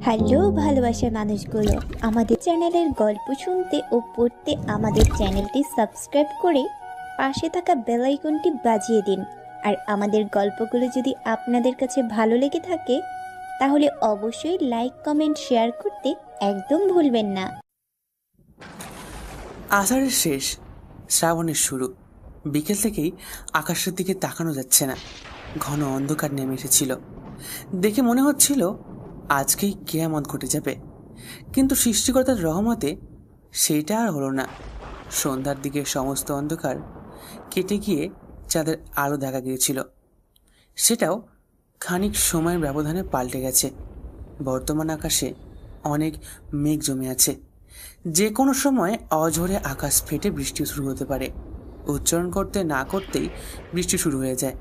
Hello ভালোবাসার মানুষগুলো, আমাদের চ্যানেলের গল্প শুনতে ও পড়তে আমাদের চ্যানেলটি সাবস্ক্রাইব করে পাশে থাকা বেল আইকনটি বাজিয়ে দিন। আর আমাদের গল্পগুলো যদি আপনাদের কাছে ভালো লেগে থাকে তাহলে অবশ্যই লাইক, কমেন্ট, শেয়ার করতে একদম ভুলবেন না। আষাঢ়ের শেষ, শ্রাবণের শুরু। বিকেল থেকেই আকাশের দিকে তাকানো যাচ্ছে না, ঘন অন্ধকার নেমে এসেছিল। দেখে মনে হচ্ছিল আজকেই কিয়ামত ঘটে যাবে, কিন্তু সৃষ্টিকর্তার রহমতে সেইটা আর হলো না। সন্ধ্যার দিকে সমস্ত অন্ধকার কেটে গিয়ে চাঁদের আলো দেখা গিয়েছিল, সেটাও খানিক সময়ের ব্যবধানে পাল্টে গেছে। বর্তমান আকাশে অনেক মেঘ জমে আছে, যে কোনো সময় অঝোরে আকাশ ফেটে বৃষ্টি শুরু হতে পারে। উচ্চারণ করতে না করতেই বৃষ্টি শুরু হয়ে যায়।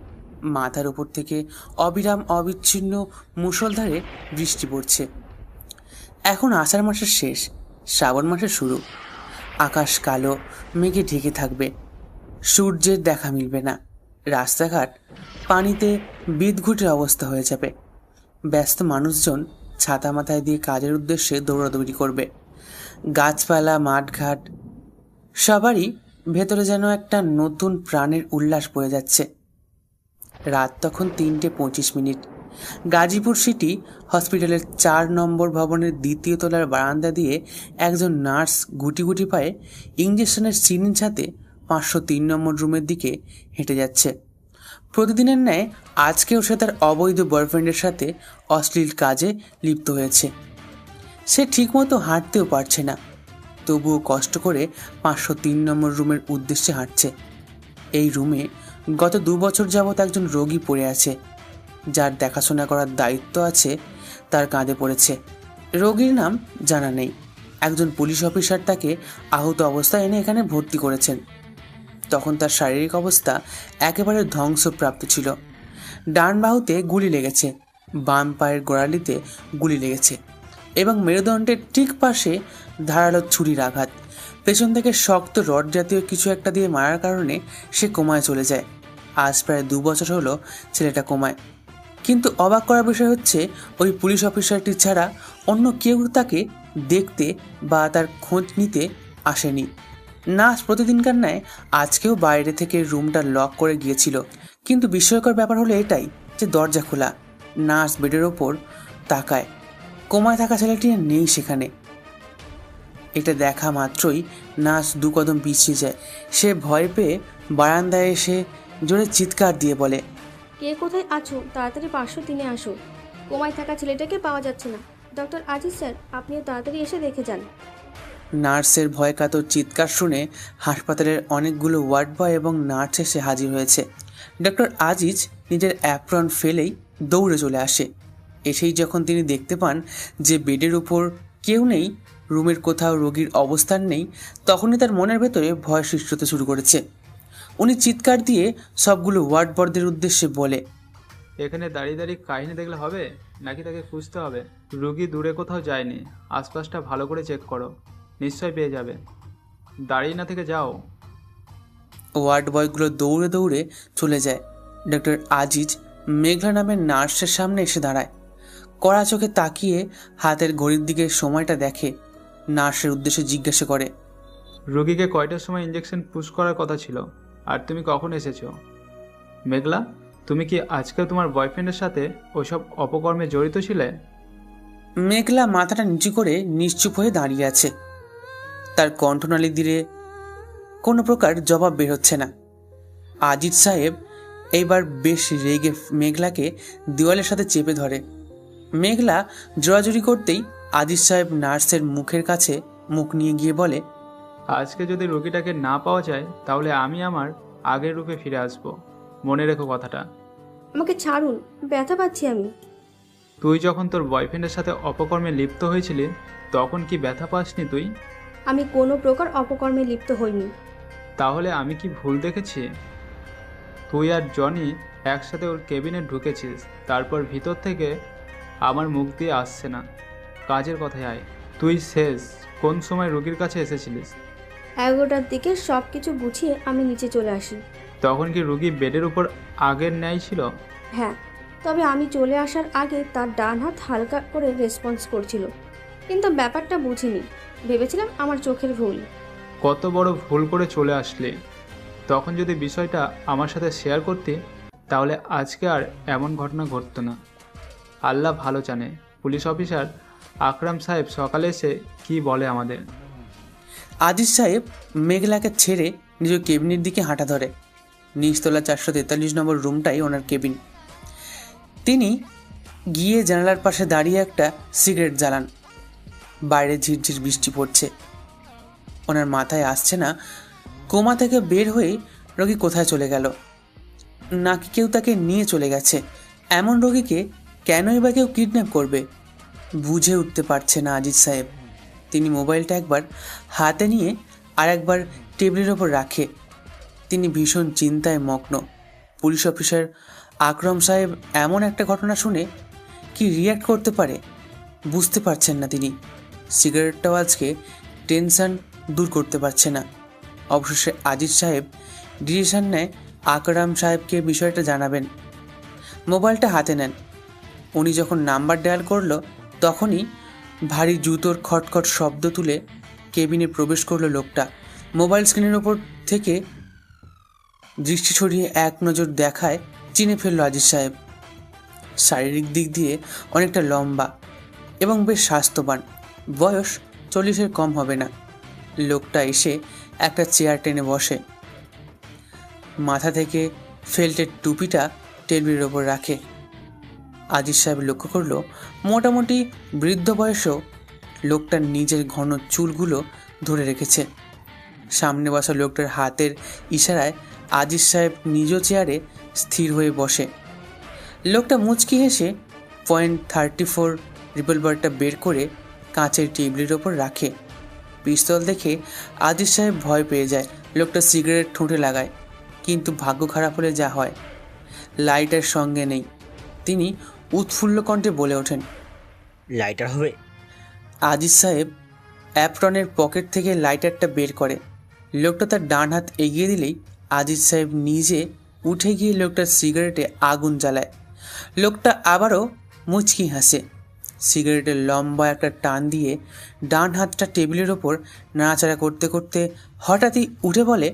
মাথার উপর থেকে অবিরাম অবিচ্ছিন্ন মুষলধারে বৃষ্টি পড়ছে। এখন আষাঢ় মাসের শেষ, শ্রাবণ মাসের শুরু। আকাশ কালো মেঘে ঢেকে থাকবে, সূর্যের দেখা মিলবে না। রাস্তাঘাট পানিতে বিদঘুটের অবস্থা হয়ে যাবে। ব্যস্ত মানুষজন ছাতা মাথায় দিয়ে কাজের উদ্দেশ্যে দৌড়াদৌড়ি করবে। গাছপালা, মাঠঘাট সবারই ভেতরে যেন একটা নতুন প্রাণের উল্লাস বয়ে যাচ্ছে। রাত তখন 3:25। গাজীপুর সিটি হসপিটালের 4 নম্বর ভবনের 2য় তলার বারান্দা দিয়ে একজন নার্স গুটি গুটি পায়ে ইঞ্জেকশনের সিরিঞ্জ হাতে 503 নম্বর রুমের দিকে হেঁটে যাচ্ছে। প্রতিদিনের ন্যায় আজকেও সে তার অবৈধ বয়ফ্রেন্ডের সাথে অশ্লীল কাজে লিপ্ত হয়েছে। সে ঠিকমতো হাঁটতেও পারছে না, তবুও কষ্ট করে 503 নম্বর রুমের উদ্দেশ্যে হাঁটছে। এই রুমে গত 2 বছর যাবৎ একজন রোগী পড়ে আছে, যার দেখাশোনা করার দায়িত্ব আছে তার কাঁধে পড়েছে। রোগীর নাম জানা নেই। একজন পুলিশ অফিসার তাকে আহত অবস্থায় এনে এখানে ভর্তি করেছেন। তখন তার শারীরিক অবস্থা একেবারে ধ্বংসপ্রাপ্ত ছিল। ডান বাহুতে গুলি লেগেছে, বাম পায়ের গোড়ালিতে গুলি লেগেছে এবং মেরুদণ্ডের ঠিক পাশে ধারালো ছুরির আঘাত। পেছন থেকে শক্ত রড জাতীয় কিছু একটা দিয়ে মারার কারণে সে কোমায় চলে যায়। আজ প্রায় 2 বছর হলো ছেলেটা কোমায়। কিন্তু অবাক করার বিষয় হচ্ছে, ওই পুলিশ অফিসারটি ছাড়া অন্য কেউ তাকে দেখতে বা তার খোঁজ নিতে আসেনি। নার্স প্রতিদিনকার ন্যায় আজকেও বাইরে থেকে রুমটা লক করে গিয়েছিল। কিন্তু বিস্ময়কর ব্যাপার হলো এটাই যে দরজা খোলা। নার্স বেডের ওপর তাকায়, কোমায় থাকা ছেলেটি নেই সেখানে। এটা দেখা মাত্রই নার্স 2 কদম পিছিয়ে যায়। সে ভয় পেয়ে বারান্দায় এসে জোরে চিৎকার দিয়ে বলে, কে কোথায় আছো? তাড়াতাড়ি 503-এ আসো। কোমায় থাকা ছেলেটাকে পাওয়া যাচ্ছে না। ডক্টর আজিজ স্যার, আপনিও তাড়াতাড়ি এসে দেখে যান। নার্সের ভয়কাতর চিৎকার শুনে হাসপাতালের অনেকগুলো ওয়ার্ড বয় এবং নার্স এসে হাজির হয়েছে। ডক্টর আজিজ নিজের অ্যাপ্রন ফেলেই দৌড়ে চলে আসে। এসেই যখন তিনি দেখতে পান যে বেডের উপর কেউ নেই, রুমের কোথাও রোগীর অবস্থান নেই, তখনই তার মনের ভেতরে ভয় সৃষ্টি হতে শুরু করেছে। উনি চিৎকার দিয়ে সবগুলো ওয়ার্ড বয়দের উদ্দেশ্যে বলে, এখানে দাঁড়িয়ে দাঁড়িয়ে কাহিনী দেখলে হবে নাকি তাকে খুঁজতে হবে? রুগী দূরে কোথাও যায়নি, আশপাশটা ভালো করে চেক করো, নিশ্চয় পেয়ে যাবে। দাঁড়িয়ে না থেকে যাও। ওয়ার্ড বয়গুলো দৌড়ে দৌড়ে চলে যায়। ডক্টর আজিজ মেঘলা নামের নার্সের সামনে এসে দাঁড়ায়। কড়া চোখে তাকিয়ে হাতের ঘড়ির দিকে সময়টা দেখে। নার্সের উদ্দেশ্যে জিজ্ঞাসা করে, রুগীকে কয়টার সময় ইঞ্জেকশন পুশ করার কথা ছিল আর তুমি কখন এসেছো? মেঘলা, তুমি কি আজকে তোমার বয়ফ্রেন্ডের সাথে ওসব অপকর্মে জড়িত ছিলে? মেঘলা মাথাটা নিচু করে নিশ্চুপ হয়ে দাঁড়িয়ে আছে। তার কণ্ঠনালী দিয়ে কোনো প্রকার জবাব বের হচ্ছে না। আজিজ সাহেব এইবার বেশ রেগে মেঘলাকে দেওয়ালের সাথে চেপে ধরে। মেঘলা জোরাজুরি করতেই আজিজ সাহেব নার্সের মুখের কাছে মুখ নিয়ে গিয়ে বলে, আজকে যদি রুগীটাকে না পাওয়া যায় তাহলে আমি আমার আগের রূপে ফিরে আসব। মনে রেখো কথাটা। আমাকে ছাড়ুন, ব্যথা পাচ্ছি আমি। তুই যখন তোর বয়ফ্রেন্ডের সাথে অপকর্মে লিপ্ত হয়েছিলি তখন কি ব্যথা পাসনি তুই? আমি কোনো প্রকার অপকর্মে লিপ্ত হইনি। তাহলে আমি কি ভুল দেখেছি? তুই আর জনি একসাথে ওর কেবিনে ঢুকেছিস, তারপর ভিতর থেকে আমার মুখ দিয়ে আসছে না, কাজের কথায় আয়। তুই শেষ কোন সময় রোগীর কাছে এসেছিলিস? 11টার দিকে সব কিছু গুছিয়ে আমি নিচে চলে আসি। তখন কি রুগী বেডের উপর আগের ন্যায় ছিল? হ্যাঁ, তবে আমি চলে আসার আগে তার ডান হাত হালকা করে রেসপন্স করছিল, কিন্তু ব্যাপারটা বুঝিনি, ভেবেছিলাম আমার চোখের ভুল। কত বড় ভুল করে চলে আসলে। তখন যদি বিষয়টা আমার সাথে শেয়ার করতে, তাহলে আজকে আর এমন ঘটনা ঘটতো না। আল্লাহ ভালো জানে পুলিশ অফিসার আকরাম সাহেব সকালে এসে কি বলে আমাদের। আজিজ সাহেব মেঘলাকে ছেড়ে নিজের কেবিনের দিকে হাঁটা ধরে। নিচতলা 443 নম্বর রুমটাই ওনার কেবিন। তিনি গিয়ে জানালার পাশে দাঁড়িয়ে একটা সিগারেট জ্বালান। বাইরে ঝিরঝির বৃষ্টি পড়ছে। ওনার মাথায় আসছে না কোমা থেকে বের হয়ে রোগী কোথায় চলে গেল, নাকি কেউ তাকে নিয়ে চলে গেছে। এমন রোগীকে কেনই বা কেউ কিডন্যাপ করবে বুঝে উঠতে পারছে না আজিজ সাহেব। তিনি মোবাইলটা একবার হাতে নিয়ে আর একবার টেবিলের ওপর রাখে। তিনি ভীষণ চিন্তায় মগ্ন। পুলিশ অফিসার আকরম সাহেব এমন একটা ঘটনা শুনে কি রিয়্যাক্ট করতে পারে বুঝতে পারছেন না তিনি। সিগারেটটাও আজকে টেনশন দূর করতে পারছে না। অবশেষে আজিজ সাহেব ডিসিশন নেয় আকরাম সাহেবকে বিষয়টা জানাবেন। মোবাইলটা হাতে নেন। উনি যখন নাম্বার ডায়াল করলো তখনই ভারী জুতোর খটখট শব্দ তুলে কেবিনে প্রবেশ করলো লোকটা। মোবাইল স্ক্রিনের ওপর থেকে দৃষ্টি সরিয়ে এক নজর দেখায় চিনে ফেললো আজিজ সাহেব। শারীরিক দিক দিয়ে অনেকটা লম্বা এবং বেশ স্বাস্থ্যবান, বয়স 40-এর কম হবে না। লোকটা এসে একটা চেয়ার টেনে বসে, মাথা থেকে ফেল্টের টুপিটা টেবিলের ওপর রাখে। আজিজ সাহেব লক্ষ্য করলো মোটামুটি বৃদ্ধ বয়সেও লোকটা নিজের ঘন চুলগুলো ধরে রেখেছে। সামনে বসা লোকটার হাতের ইশারায় আজিজ সাহেব নিজ চেয়ারে স্থির হয়ে বসে। লোকটা মুচকি হেসে .34 রিভলভারটা বের করে কাঁচের টেবিলের ওপর রাখে। পিস্তল দেখে আজিজ সাহেব ভয় পেয়ে যায়। লোকটা সিগারেট ঠোঁটে লাগায়, কিন্তু ভাগ্য খারাপ হলে যা হয়, লাইটার সঙ্গে নেই। তিনি উৎফুল্ল কণ্ঠে বলে ওঠেন, লাইটার হবে? আজিজ সাহেব অ্যাপ্রনের পকেট থেকে লাইটারটা বের করে। লোকটা তার ডান হাত এগিয়ে দিলেই আজিজ সাহেব নিজে উঠে গিয়ে লোকটার সিগারেটে আগুন জ্বালায়। লোকটা আবারও মুচকি হাসে। সিগারেটের লম্বা একটা টান দিয়ে ডান হাতটা টেবিলের ওপর নাড়াচাড়া করতে করতে হঠাৎই উঠে বলে,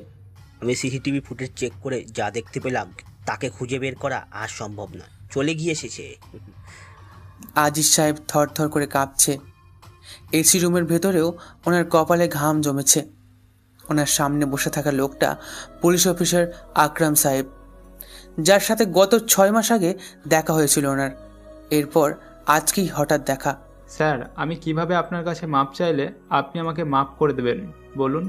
আমি সিসিটিভি ফুটেজ চেক করে যা দেখতে পেলাম তাকে খুঁজে বের করা আর সম্ভব না, চলে গিয়ে এসেছে। আজিজ সাহেব থরথর করে কাঁপছে। এসি রুমের ভেতরেও ওনার কপালে ঘাম জমেছে। ওনার সামনে বসে থাকা লোকটা পুলিশ অফিসার আকরাম সাহেব, যার সাথে গত 6 মাস আগে দেখা হয়েছিল ওনার। এরপর আজকেই হঠাৎ দেখা। স্যার, আমি কিভাবে আপনার কাছে মাপ চাইলে আপনি আমাকে মাপ করে দেবেন বলুন?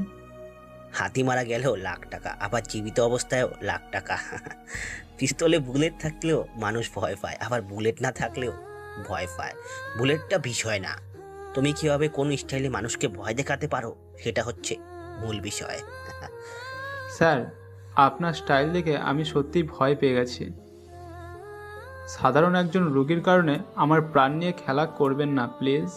হাতি মারা গেলেও $1,00,000, আবার জীবিত অবস্থায়ও $1,00,000। পিস্তলে বুলেট থাকলেও মানুষ ভয় পায়, আবার বুলেট না থাকলেও ভয় পায়। বুলেটটা বিষয় না, তুমি কিভাবে কোন স্টাইলে মানুষকে ভয় দেখাতে পারো সেটা হচ্ছে মূল বিষয়। স্যার, আপনার স্টাইল দেখে আমি সত্যিই ভয় পেয়ে গেছি। সাধারণ একজন রোগীর কারণে আমার প্রাণ নিয়ে খেলা করবেন না প্লিজ।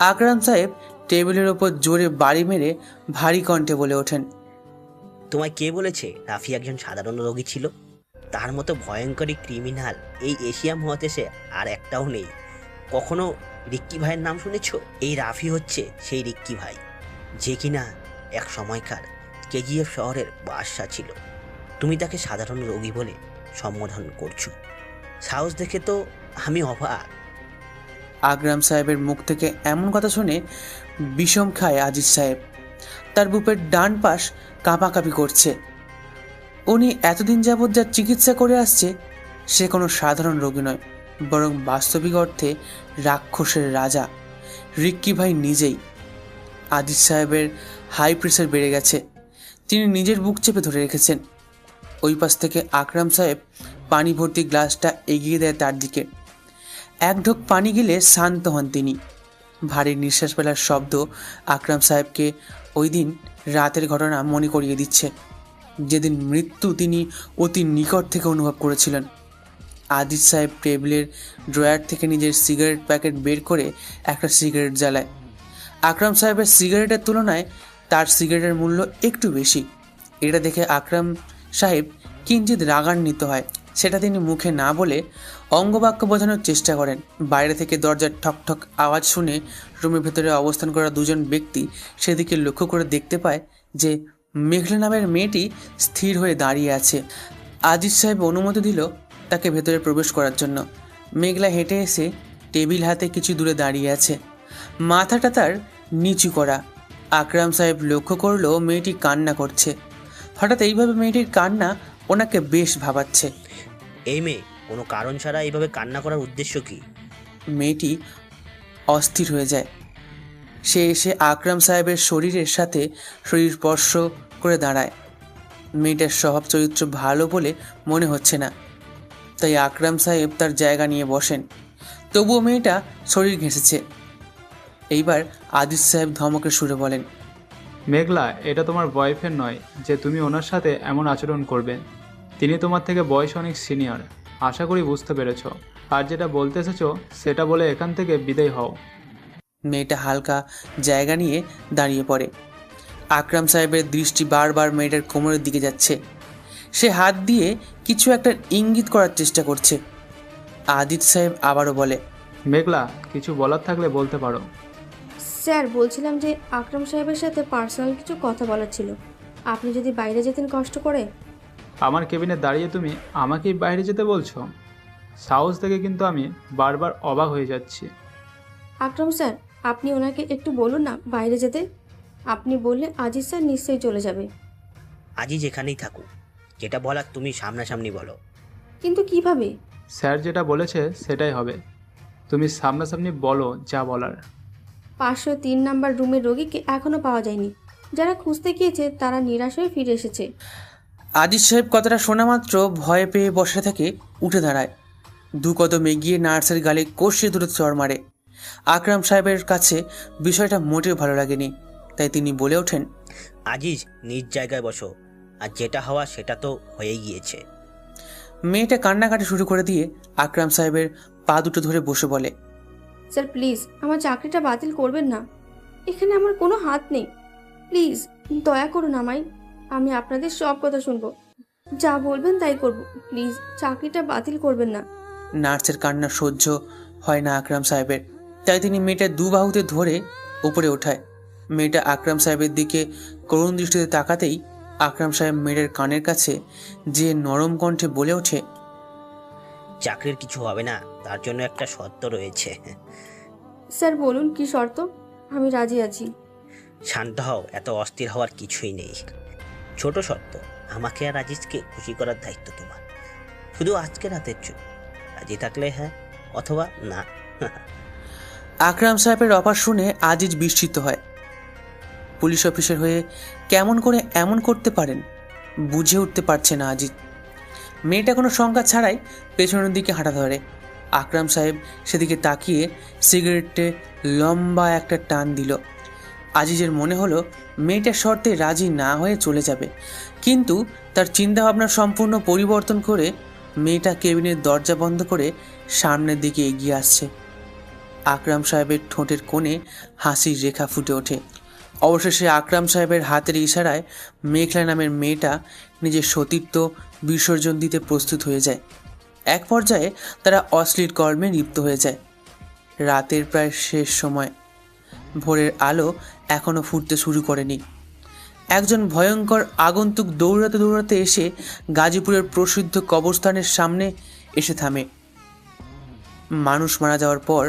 আকরাম সাহেব টেবিলের ওপর জোরে বাড়ি মেরে ভারী কণ্ঠে বলে ওঠেন, তোমায় কে বলেছে রাফি একজন সাধারণ রোগী ছিল? তার মতো ভয়ঙ্করী ক্রিমিনাল এই এশিয়া মহাদেশে আর একটাও নেই। কখনো রিক্কি ভাইয়ের নাম শুনেছো? এই রাফি হচ্ছে সেই রিক্কি ভাই, যে কিনা এক সময়কার কেজিএফ শহরের বাদশা ছিল। তুমি তাকে সাধারণ রোগী বলে সম্বোধন করছো? সাহস দেখে তো আমি অবাক। আকরাম সাহেবের মুখ থেকে এমন কথা শুনে বিষম খায় আজিজ সাহেব। তার বুকের ডান পাশ কাঁপাকাঁপি করছে। উনি এতদিন যাবৎ যা চিকিৎসা করে আসছে সে কোনো সাধারণ রোগী নয়, বরং বাস্তবিক অর্থে রাক্ষসের রাজা রিক্কি ভাই নিজেই। আজিজ সাহেবের হাই প্রেশার বেড়ে গেছে। তিনি নিজের বুক চেপে ধরে রেখেছেন। ওই পাশ থেকে আকরাম সাহেব পানি ভর্তি গ্লাসটা এগিয়ে দেয় তার দিকে। এক ঢোক পানি গিলে শান্ত হন তিনি। ভারী নিঃশ্বাস ফেলার শব্দ আকরাম সাহেবকে ওই দিন রাতের ঘটনা মনে করিয়ে দিচ্ছে, যেদিন মৃত্যু তিনি অতি নিকট থেকে অনুভব করেছিলেন। আজিজ সাহেব টেবিলের ড্রয়ার থেকে নিজের সিগারেট প্যাকেট বের করে একটা সিগারেট জ্বালায়। আকরাম সাহেবের সিগারেটের তুলনায় তার সিগারেটের মূল্য একটু বেশি। এটা দেখে আকরাম সাহেব কিঞ্চিত রাগান্বিত হয়। সেটা তিনি মুখে না বলে অঙ্গবাক্য বোঝানোর চেষ্টা করেন। বাইরে থেকে দরজার ঠক ঠক আওয়াজ শুনে রুমের ভেতরে অবস্থান করা দুজন ব্যক্তি সেদিকে লক্ষ্য করে দেখতে পায় যে মেঘলা নামের মেয়েটি স্থির হয়ে দাঁড়িয়ে আছে। আজিজ সাহেব অনুমতি দিল তাকে ভেতরে প্রবেশ করার জন্য। মেঘলা হেঁটে এসে টেবিল হাতে কিছু দূরে দাঁড়িয়ে আছে, মাথাটা তার নিচু করা। আকরাম সাহেব লক্ষ্য করলো মেয়েটি কান্না করছে। হঠাৎ এইভাবে মেয়েটির কান্না ওনাকে বেশ ভাবাচ্ছে। এই মেয়ে কোনো কারণ ছাড়া এইভাবে কান্না করার উদ্দেশ্য কি? মেয়েটি অস্থির হয়ে যায়। সে এসে আকরাম সাহেবের শরীরের সাথে শরীর স্পর্শ করে দাঁড়ায়। মেয়েটার স্বভাব চরিত্র ভালো বলে মনে হচ্ছে না, তাই আকরাম সাহেব তার জায়গা নিয়ে বসেন। তবুও মেয়েটা শরীর ঘেঁষেছে। এইবার আজিজ সাহেব ধমকে সুরে বলেন, মেঘলা, এটা তোমার বয়ফ্রেন্ড নয় যে তুমি ওনার সাথে এমন আচরণ করবে। তিনি তোমার থেকে বয়স অনেক সিনিয়র, আশা করি বুঝতে পেরেছ। আর যেটা বলতে এসেছো সেটা বলে এখান থেকে বিদায় হও। মেয়েটা হালকা জায়গা নিয়ে দাঁড়িয়ে পড়ে। আকরাম সাহেবের দৃষ্টি বারবার মেয়েটার কোমরের দিকে যাচ্ছে। সে হাত দিয়ে কিছু একটা ইঙ্গিত করার চেষ্টা করছে। আজিজ সাহেব আবারও বলে, মেঘলা, কিছু বলার থাকলে বলতে পারো। স্যার, বলছিলাম যে আকরাম সাহেবের সাথে পার্সোনাল কিছু কথা বলার ছিল। আপনি যদি বাইরে যেতেন কষ্ট করে। আমার কেবিনে দাঁড়িয়ে তুমি আমাকেই বাইরে যেতে বলছো? সাহস থেকে কিন্তু আমি বারবার অবাক হয়ে যাচ্ছি। আকরাম স্যার, আপনি ওনাকে একটু বলুন না বাইরে যেতে। আপনি বললে আজিজ স্যার নিশ্চয়ই চলে যাবে। আজই যেখানেই থাকুক, যেটা বলার তুমি সামনাসামনি বলো। কিন্তু কিভাবে? স্যার যেটা বলেছে সেটাই হবে। তুমি সামনাসামনি বলো যা বলার। 503 নাম্বার রুমের রোগীকে এখনো পাওয়া যায়নি। যারা খুঁজতে গিয়েছে তারা নিরাশ হয়ে ফিরে এসেছে। আজিজ সাহেব কথাটা শোনা মাত্র ভয় পেয়ে বসে থেকে উঠে দাঁড়ায়। দু কদম এগিয়ে নার্সের গালে কষিয়ে দূরে চড় মারে। আকরাম সাহেবের কাছে বিষয়টা মোটেও ভালো লাগেনি, তাই তিনি বলে ওঠেন, আজিজ, নিজ জায়গায় বসো। আর যেটা হওয়া সেটা তো হয়েই গিয়েছে। মেয়েটা কান্নাকাটি শুরু করে দিয়ে আকরাম সাহেবের পা দুটো ধরে বসে বলে, স্যার প্লিজ আমার চাকরিটা বাতিল করবেন না। এখানে আমার কোনো হাত নেই। প্লিজ দয়া করুন আমায়। আমি আপনাদের সব কথা শুনবো, যা বলবেন তাই করব। প্লিজ চাকরিটা বাতিল করবেন না। নার্সের কান্না সহ্য হয় না আকরাম সাহেবের, তাই তিনি মেয়েটা দু বাহুতে ধরে উপরে ওঠায়। মেয়েটা আকরাম সাহেবের দিকে করুণ দৃষ্টিতে তাকাতেই আকরাম সাহেব মেয়েটার কানের কাছে যে নরম কণ্ঠে বলে ওঠে, চাকরির কিছু হবে না, তার জন্য একটা শর্ত রয়েছে। স্যার বলুন কি শর্ত? আমি রাজি আছি। শান্ত হও, এত অস্থির হওয়ার কিছুই নেই। ছোট শর্ত, আমাকে আর আজিজকে খুশি করার দায়িত্ব তোমার। শুধু আজকে রাতের জন্য। রাজি থাকলে হ্যাঁ, অথবা না। আকরাম সাহেবের অফার শুনে আজিজ বিস্মিত হয়। পুলিশ অফিসার হয়ে কেমন করে এমন করতে পারেন বুঝে উঠতে পারছে না আজিজ। মেয়েটা কোনো শঙ্কা ছাড়াই পেছনের দিকে হাঁটা ধরে। আকরাম সাহেব সেদিকে তাকিয়ে সিগারেটে লম্বা একটা টান দিল। আজিজের মনে হলো মেয়েটার শর্তে রাজি না হয়ে চলে যাবে, কিন্তু তার চিন্তাভাবনা সম্পূর্ণ পরিবর্তন করে মেয়েটা কেবিনের দরজা বন্ধ করে সামনের দিকে এগিয়ে আসছে। আকরাম সাহেবের ঠোঁটের কোণে হাসির রেখা ফুটে ওঠে। অবশেষে আকরাম সাহেবের হাতের ইশারায় মেঘলা নামের মেয়েটা নিজের সতীত্ব বিসর্জন দিতে প্রস্তুত হয়ে যায়। এক পর্যায়ে তারা অশ্লীল কর্মে লিপ্ত হয়ে যায়। রাতের প্রায় শেষ সময়, ভোরের আলো এখনো ফুটতে শুরু করেনি। একজন ভয়ঙ্কর আগন্তুক দৌড়াতে দৌড়াতে এসে গাজীপুরের প্রসিদ্ধ কবরস্থানের সামনে এসে থামে। মানুষ মারা যাওয়ার পর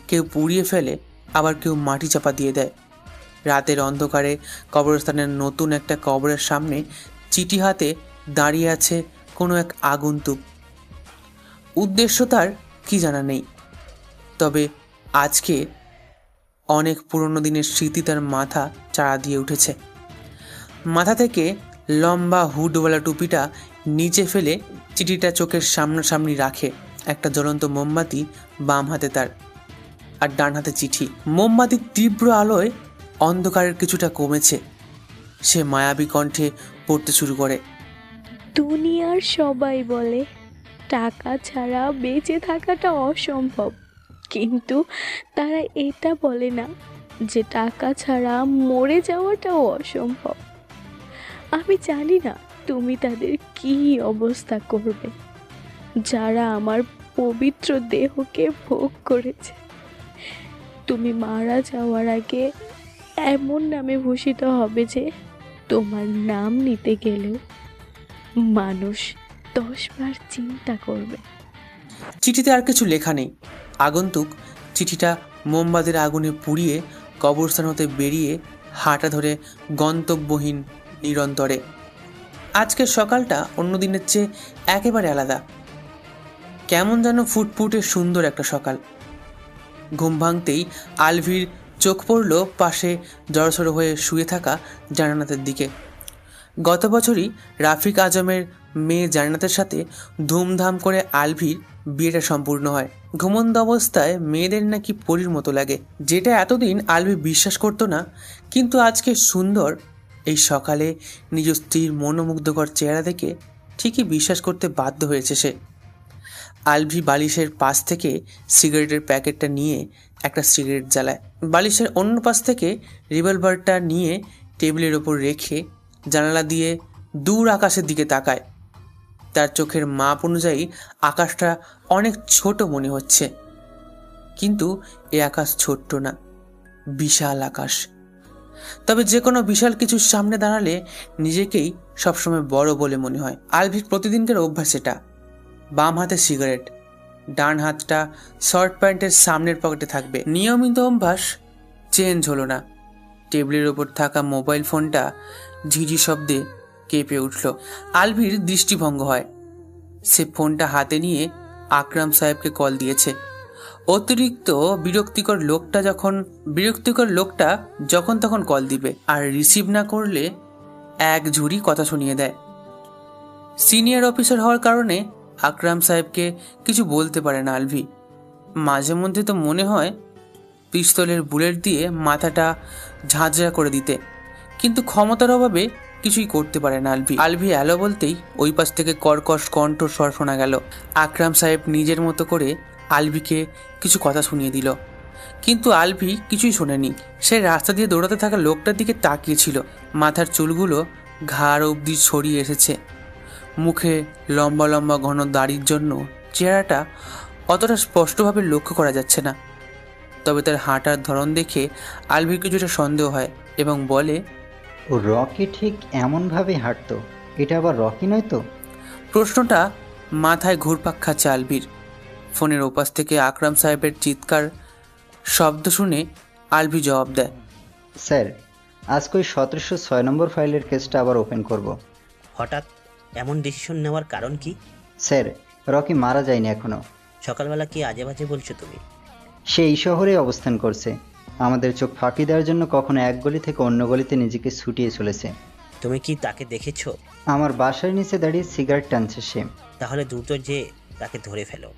কেউ পুড়িয়ে ফেলে, আবার কেউ মাটি চাপা দিয়ে দেয়। রাতের অন্ধকারে কবরস্থানের নতুন একটা কবরের সামনে চিঠি হাতে দাঁড়িয়ে আছে কোনো এক আগন্তুক। উদ্দেশ্য তার কি জানা নেই, তবে আজকে অনেক পুরনো দিনের স্মৃতি তার মাথা চাড়া দিয়ে উঠেছে। মাথা থেকে লম্বা হুডওয়ালা টুপিটা নিচে ফেলে চিঠিটা চোখের সামনাসামনি রাখে। একটা জ্বলন্ত মোমবাতি বাম হাতে তার, আর ডান হাতে চিঠি। মোমবাতির তীব্র আলোয় অন্ধকারের কিছুটা কমেছে। সে মায়াবী কণ্ঠে পড়তে শুরু করে, দুনিয়ার সবাই বলে টাকা ছাড়া বেঁচে থাকাটা অসম্ভব, কিন্তু তারা এটা বলে না যে টাকা ছাড়া মরে যাওয়াটাও অসম্ভব। আমি জানি না তুমি তাদের কী অবস্থা করবে, যারা আমার পবিত্র দেহকে ভোগ করেছে। তুমি মারা যাওয়ার আগে এমন নামে ভূষিত হবে যে তোমার নাম নিতে গেলেও মানুষ 10 বার চিন্তা করবে। চিঠিতে আর কিছু লেখা নেই। আগন্তুক চিঠিটা মোমবাতির আগুনে পুড়িয়ে কবরস্থান হতে বেরিয়ে হাঁটা ধরে গন্তব্যহীন নিরন্তরে। আজকের সকালটা অন্য দিনের চেয়ে একেবারে আলাদা। কেমন যেন ফুটফুটে সুন্দর একটা সকাল। ঘুম ভাঙতেই আলভির চোখ পড়ল পাশে জড়সড় হয়ে শুয়ে থাকা জান্নাতের দিকে। গত বছরই রাফিক আজমের মেয়ে জান্নাতের সাথে ধুমধাম করে আলভির বিয়েটা সম্পূর্ণ হয়। ঘুমন্ত অবস্থায় মেয়েদের নাকি পরীর মতো লাগে, যেটা এতদিন আলভি বিশ্বাস করতো না। কিন্তু আজকে সুন্দর এই সকালে নিজ স্ত্রীর মনোমুগ্ধকর চেহারা দেখে ঠিকই বিশ্বাস করতে বাধ্য হয়েছে সে। আলভি বালিশের পাশ থেকে সিগারেটের প্যাকেটটা নিয়ে একটা সিগারেট জ্বালায়। বালিশের অন্য পাশ থেকে রিভলভারটা নিয়ে টেবিলের ওপর রেখে জানালা দিয়ে দূর আকাশের দিকে তাকায়। তার চোখের মাপ অনুযায়ী আকাশটা অনেক ছোট মনে হচ্ছে, কিন্তু এ আকাশ ছোট্ট না, বিশাল আকাশ। তবে যে কোনো বিশাল কিছুর সামনে দাঁড়ালে নিজেকেই সবসময় বড় বলে মনে হয়। আলভির প্রতিদিনকার অভ্যাস এটা। বাম হাতে সিগারেট, ডান হাতটা শর্ট প্যান্টের সামনের পকেটে থাকবে। নিয়মিত অভ্যাস চেঞ্জ হলো না। টেবিলের ওপর থাকা মোবাইল ফোনটা ঝিঝি শব্দে কেঁপে উঠল। আলভির দৃষ্টিভঙ্গ হয়। সে ফোনটা হাতে নিয়ে আকরাম সাহেবকে কল দিয়েছে। অতিরিক্ত বিরক্তিকর লোকটা যখন তখন কল দিবে, আর রিসিভ না করলে এক ঝুড়ি কথা শুনিয়ে দেয়। সিনিয়র অফিসার হওয়ার কারণে আকরাম সাহেবকে কিছু বলতে পারে না আলভি। মাঝে মধ্যে তো মনে হয় পিস্তলের বুলেট দিয়ে মাথাটা ঝাঁঝরা করে দিতে, কিন্তু ক্ষমতার অভাবে কিছুই করতে পারে না আলভি এলো বলতেই ওই পাশ থেকে কর্কশ কণ্ঠস্বর শোনা গেল। আকরাম সাহেব নিজের মতো করে আলভিকে কিছু কথা শুনিয়ে দিল, কিন্তু আলভি কিছুই শোনেনি। সে রাস্তা দিয়ে দৌড়াতে থাকা লোকটার দিকে তাকিয়েছিল। মাথার চুলগুলো ঘাড় অবধি ছড়িয়ে এসেছে। মুখে লম্বা লম্বা ঘন দাড়ির জন্য চেহারাটা অতটা স্পষ্টভাবে লক্ষ্য করা যাচ্ছে না। তবে তার হাঁটার ধরন দেখে আলভির কিছুটা সন্দেহ হয় এবং বলে, ও রকি ঠিক এমনভাবে হাঁটতো? এটা আবার রকি নয় তো? প্রশ্নটা মাথায় ঘুরপাক খাচ্ছে আলভির। ফোনের ওপাশ থেকে আকরাম সাহেবের চিৎকার শব্দ শুনে আলভি জবাব দেয়, স্যার, আজকে ওই 1706 নম্বর ফাইলের কেসটা আবার ওপেন করব। হঠাৎ এমন ডিসিশন নেওয়ার কারণ কি? স্যার, রকি মারা যায়নি এখনো। সকালবেলা কি আজে বাজে বলছো তুমি? সে এই শহরে অবস্থান করছে। আমাদের চোখ ফাঁকি দেওয়ার জন্য কখনো এক গলি থেকে অন্য গলিতে নিজেকে ছুটিয়ে চলেছে। তুমি কি তাকে দেখেছো? আমার বাসার নিচে দাঁড়িয়ে সিগারেট টানছে সে। তাহলে দ্রুত যে তাকে ধরে ফেলো।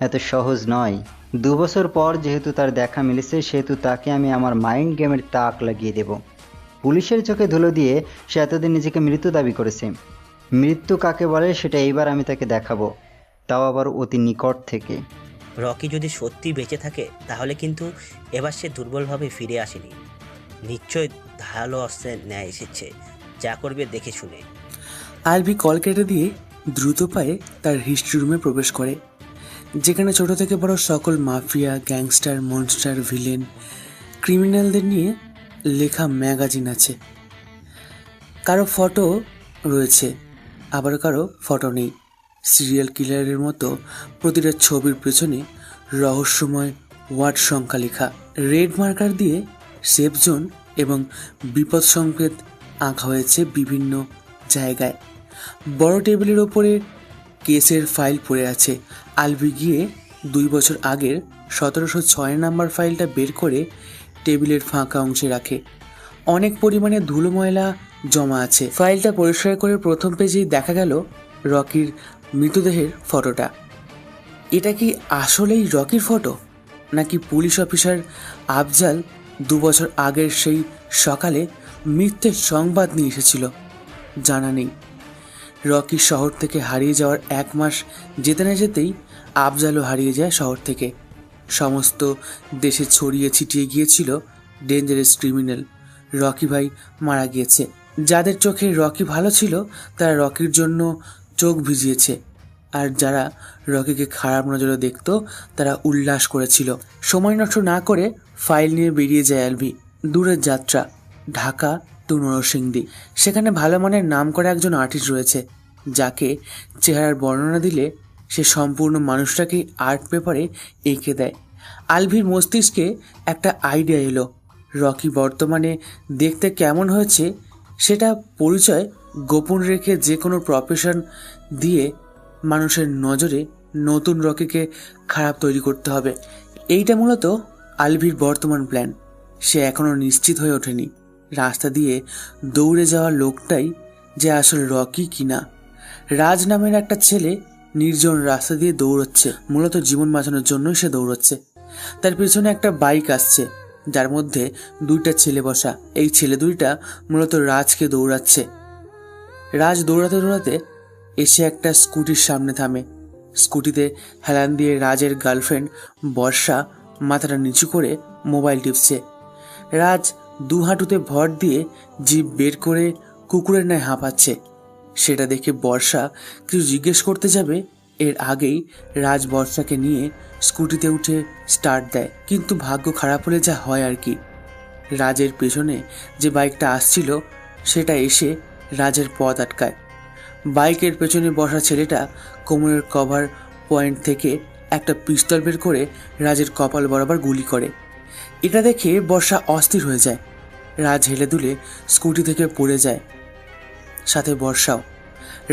এত সহজ নয়। 2 বছর পর যেহেতু তার দেখা মিলেছে, সেহেতু তাকে আমি আমার মাইন্ড গেমের তাক লাগিয়ে দেব। পুলিশের চোখে ধুলো দিয়ে সে এতদিন নিজেকে মৃত্যু দাবি করেছে। মৃত্যু কাকে বলে সেটা এইবার আমি তাকে দেখাবো, তাও আবার অতি নিকট থেকে। রকি যদি সত্যি বেঁচে থাকে তাহলে কিন্তু এবার সে দুর্বলভাবে ফিরে আসেনি। নিশ্চয় ধারালো অস্ত্রের ন্যায় এসেছে। যা করবে দেখে শুনে। আলভি কল কেটে দিয়ে দ্রুত পায়ে তার হিস্ট্রি রুমে প্রবেশ করে, যেখানে ছোট থেকে বড় সকল মাফিয়া, গ্যাংস্টার, মনস্টার, ভিলেন, ক্রিমিনালদের নিয়ে লেখা ম্যাগাজিন আছে। কারো ফটো রয়েছে, আবার কারো ফটো নেই। সিরিয়াল কিলারের মতো প্রতিটা ছবির পেছনে রহস্যময় ওয়ার্ড সংখ্যা লেখা। রেড মার্কার দিয়ে সেফ জোন এবং বিপদ সংকেত আঁকা হয়েছে বিভিন্ন জায়গায়। বড় টেবিলের ওপরে কেসের ফাইল পড়ে আছে। আলভি গিয়ে 2 বছর আগের 1706 নাম্বার ফাইলটা বের করে টেবিলের ফাঁকা অংশে রাখে। অনেক পরিমাণে ধুলো ময়লা জমা আছে। ফাইলটা পরিষ্কার করে প্রথম পেজেই দেখা গেল রকির মৃতদেহের ফটোটা। এটা কি আসলেই রকির ফটো, নাকি পুলিশ অফিসার আফজাল 2 বছর আগের সেই সকালে মিথ্যে সংবাদ নিয়ে এসেছিল? জানা নেই। রকি শহর থেকে হারিয়ে যাওয়ার 1 মাস যেতে না যেতেই আফজালও হারিয়ে যায় শহর থেকে। সমস্ত দেশে ছড়িয়ে ছিটিয়ে গিয়েছিল ডেঞ্জারাস ক্রিমিনাল। রকি ভাই মারা গিয়েছে, যাদের চোখে রকি ভালো ছিল তারা রকির জন্য চোখ ভিজিয়েছে, আর যারা রকিকে খারাপ নজরে দেখত তারা উল্লাস করেছিল। সময় নষ্ট না করে ফাইল নিয়ে বেরিয়ে যায় আলভি। দূরের যাত্রা, ঢাকা টু নরসিংদী। সেখানে ভালো মানের নাম করা একজন আর্টিস্ট রয়েছে, যাকে চেহারার বর্ণনা দিলে সে সম্পূর্ণ মানুষটাকেই আর্ট পেপারে এঁকে দেয়। আলভির মস্তিষ্কে একটা আইডিয়া এলো। রকি বর্তমানে দেখতে কেমন হয়েছে সেটা পরিচয় গোপন রেখে যে কোনো প্রফেশন দিয়ে মানুষের নজরে নতুন রকিকে খারাপ তৈরি করতে হবে। এইটা মূলত আলভির বর্তমান প্ল্যান। সে এখনও নিশ্চিত হয়ে ওঠেনি রাস্তা দিয়ে দৌড়ে যাওয়া লোকটাই যে আসল রকি কিনা। রাজ নামের একটা ছেলে নির্জন রাস্তা দিয়ে দৌড়চ্ছে, মূলত জীবন বাঁচানোর জন্যই সে দৌড়চ্ছে। তার পিছনে একটা বাইক আসছে, যার মধ্যে 2টা ছেলে বসা। এই ছেলে 2টা মূলত রাজকে দৌড়াচ্ছে। রাজ দৌড়াতে দৌড়াতে এসে একটা স্কুটির সামনে থামে। স্কুটিতে হেলান দিয়ে রাজের গার্লফ্রেন্ড বর্ষা মাথাটা নিচু করে মোবাইল টিপছে। রাজ 2 হাঁটুতে ভর দিয়ে জিভ বের করে কুকুরের ন্যায় হাঁপাচ্ছে। সেটা দেখে বর্ষা কিছু জিজ্ঞেস করতে যাবে, এর আগেই রাজ বর্ষাকে নিয়ে স্কুটিতে উঠে স্টার্ট দেয়। কিন্তু ভাগ্য খারাপ হলে যা হয় আর কি, রাজের পেছনে যে বাইকটা আসছিল সেটা এসে রাজের পথ আটকায়। বাইকের পেছনে বসা ছেলেটা কোমরের কভার পয়েন্ট থেকে একটা পিস্তল বের করে রাজের কপাল বরাবর গুলি করে। এটা দেখে বর্ষা অস্থির হয়ে যায়। রাজ হেলে দুলে স্কুটি থেকে পড়ে যায়, সাথে বর্ষাও।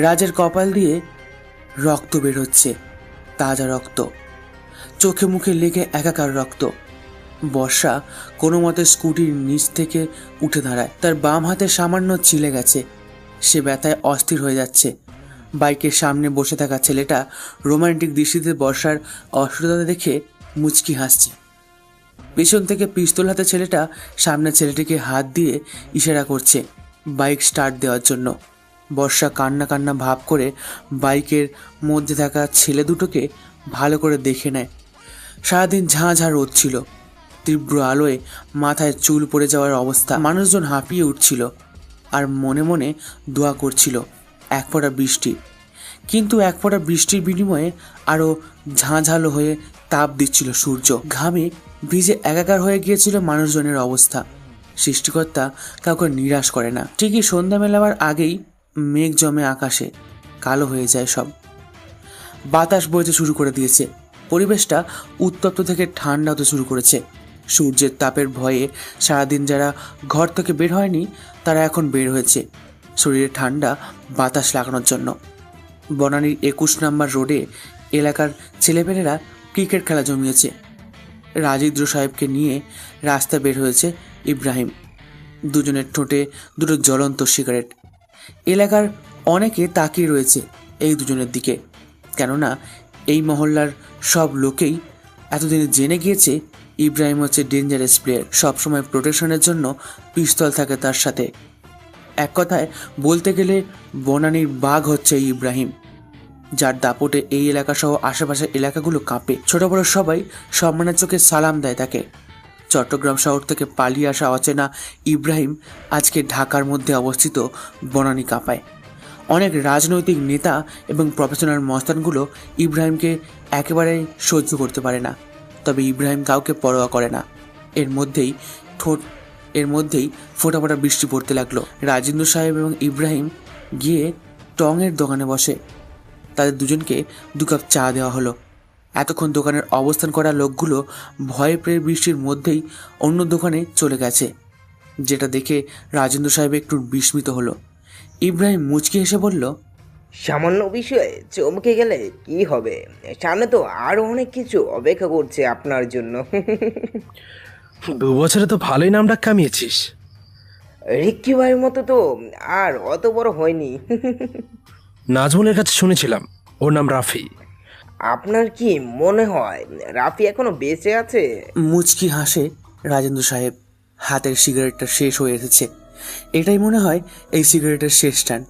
রাজের কপাল দিয়ে রক্ত বের হচ্ছে, তাজা রক্ত, চোখে মুখে লেগে একাকার রক্ত। বর্ষা কোনো মতে স্কুটির নিচ থেকে উঠে দাঁড়ায়। তার বাম হাতে সামান্য ছিলে গেছে, সে ব্যথায় অস্থির হয়ে যাচ্ছে। বাইকের সামনে বসে থাকা ছেলেটা রোমান্টিক দৃষ্টিতে বর্ষার অসুস্থতা দেখে মুচকি হাসছে। পেছন থেকে পিস্তল হাতে ছেলেটা সামনে ছেলেটিকে হাত দিয়ে ইশারা করছে বাইক স্টার্ট দেওয়ার জন্য। বর্ষা কান্না কান্না ভাব করে বাইকের মধ্যে থাকা ছেলে দুটোকে ভালো করে দেখে নেয়। সারাদিন ঝাঁ রোদ ছিল, তীব্র আলোয় মাথায় চুল পড়ে যাওয়ার অবস্থা। মানুষজন হাঁপিয়ে উঠছিল আর মনে মনে দোয়া করছিল এক ফোঁটা বৃষ্টি। কিন্তু এক ফোঁটা বৃষ্টির বিনিময়ে আরও ঝাঁঝালো হয়ে তাপ দিচ্ছিল সূর্য। ঘামে ভিজে একাকার হয়ে গিয়েছিল মানুষজনের অবস্থা। সৃষ্টিকর্তা কাউকে নিরাশ করে না। ঠিকই সন্ধ্যা মেলাবার আগেই মেঘ জমে আকাশে, কালো হয়ে যায় সব। বাতাস বইতে শুরু করে দিয়েছে। পরিবেশটা উত্তপ্ত থেকে ঠান্ডা হতে শুরু করেছে। সূর্যের তাপের ভয়ে সারাদিন যারা ঘর থেকে বের হয়নি তারা এখন বের হয়েছে শরীরে ঠান্ডা বাতাস লাগানোর জন্য। বনানীর 21 নম্বর রোডে এলাকার ছেলেপেলেরা ক্রিকেট খেলা জমিয়েছে। রাজিদ্র সাহেবকে নিয়ে রাস্তা বের হয়েছে ইব্রাহিম। দুজনের ঠোঁটে 2টো জ্বলন্ত সিগারেট। এলাকার অনেকে তাকিয়ে রয়েছে এই দুজনের দিকে, কেননা এই মহল্লার সব লোকেই এতদিনে জেনে গিয়েছে ইব্রাহিম হচ্ছে ডেঞ্জারাস প্লেয়ার। সবসময় প্রোটেকশনের জন্য পিস্তল থাকে তার সাথে। এক কথায় বলতে গেলে বনানীর বাঘ হচ্ছে ইব্রাহিম, যার দাপটে এই এলাকা সহ আশেপাশের এলাকাগুলো কাঁপে। ছোট বড় সবাই সম্মানের চোখে সালাম দেয় তাকে। চট্টগ্রাম শহর থেকে পালিয়ে আসা অচেনা ইব্রাহিম আজকে ঢাকার মধ্যে অবস্থিত বনানী কাঁপায়। অনেক রাজনৈতিক নেতা এবং প্রফেশনাল মস্তানগুলো ইব্রাহিমকে একেবারেই সহ্য করতে পারে না, তবে ইব্রাহিম কাউকে পরোয়া করে না। এর মধ্যেই ফোঁটা ফোঁটা বৃষ্টি পড়তে লাগলো। রাজেন্দ্র সাহেব এবং ইব্রাহিম গিয়ে টঙের দোকানে বসে। তাদের দুজনকে 2 কাপ চা দেওয়া হলো। এতক্ষণ দোকানের অবস্থান করা লোকগুলো ভয়ে পেয়ে বৃষ্টির মধ্যেই অন্য দোকানে চলে গেছে, যেটা দেখে রাজেন্দ্র সাহেব একটু বিস্মিত হলো। ইব্রাহিম মুচকি হেসে বলল, সামান্য বিষয়ে চমকে গেলে কি হবে, সামনে তো আরো অনেক কিছু অপেক্ষা করছে আপনার জন্য। 2 বছরে তো ভালোই নামডাক কামিয়েছিস। রিক্কি ভাইয়ের মতো তো আর অত বড় হয়নি। নাজমুলের কাছে শুনেছিলাম ওর নাম রাফি। আপনার কি মনে হয় রাফি এখনো বেঁচে আছে? মুচকি হাসে রাজেন্দ্র সাহেব। হাতের সিগারেটটা শেষ হয়ে এসেছে। এটাই মনে হয় এই সিগারেটের শেষ টান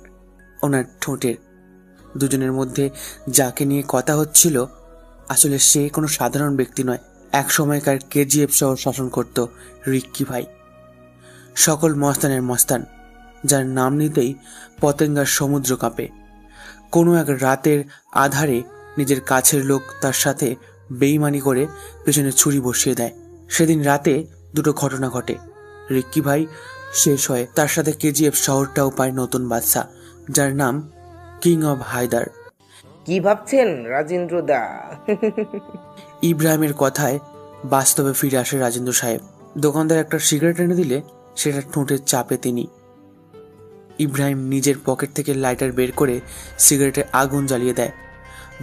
ওনার ঠোঁটের। দুজনের মধ্যে যাকে নিয়ে কথা হচ্ছিল আসলে সে কোনো সাধারণ ব্যক্তি নয়। এক সময়কার কেজিএফ শহর শাসন করত রিক্কি ভাই, সকল মস্তানের মস্তান, যার নাম নিতেই পতেঙ্গার সমুদ্র কাঁপে। কোনো এক রাতের আধারে নিজের কাছের লোক তার সাথে বেইমানি করে পেছনে ছুরি বসিয়ে দেয়। সেদিন রাতে দুটো ঘটনা ঘটে। রিক্কি ভাই শেষ হয়, তার সাথে কেজিএফ শহরটাও পায় নতুন বাদশা, যার নাম কিং অব হায়দার। কি ভাবছেন রাজেন্দ্র দা? ইব্রাহিমের কথায় বাস্তবে ফিরে আসে রাজেন্দ্র সাহেব। দোকানদার একটা সিগারেট এনে দিলে সেটা ঠোঁটের চাপে তিনি। ইব্রাহিম নিজের পকেট থেকে লাইটার বের করে সিগারেটে আগুন জ্বালিয়ে দেয়।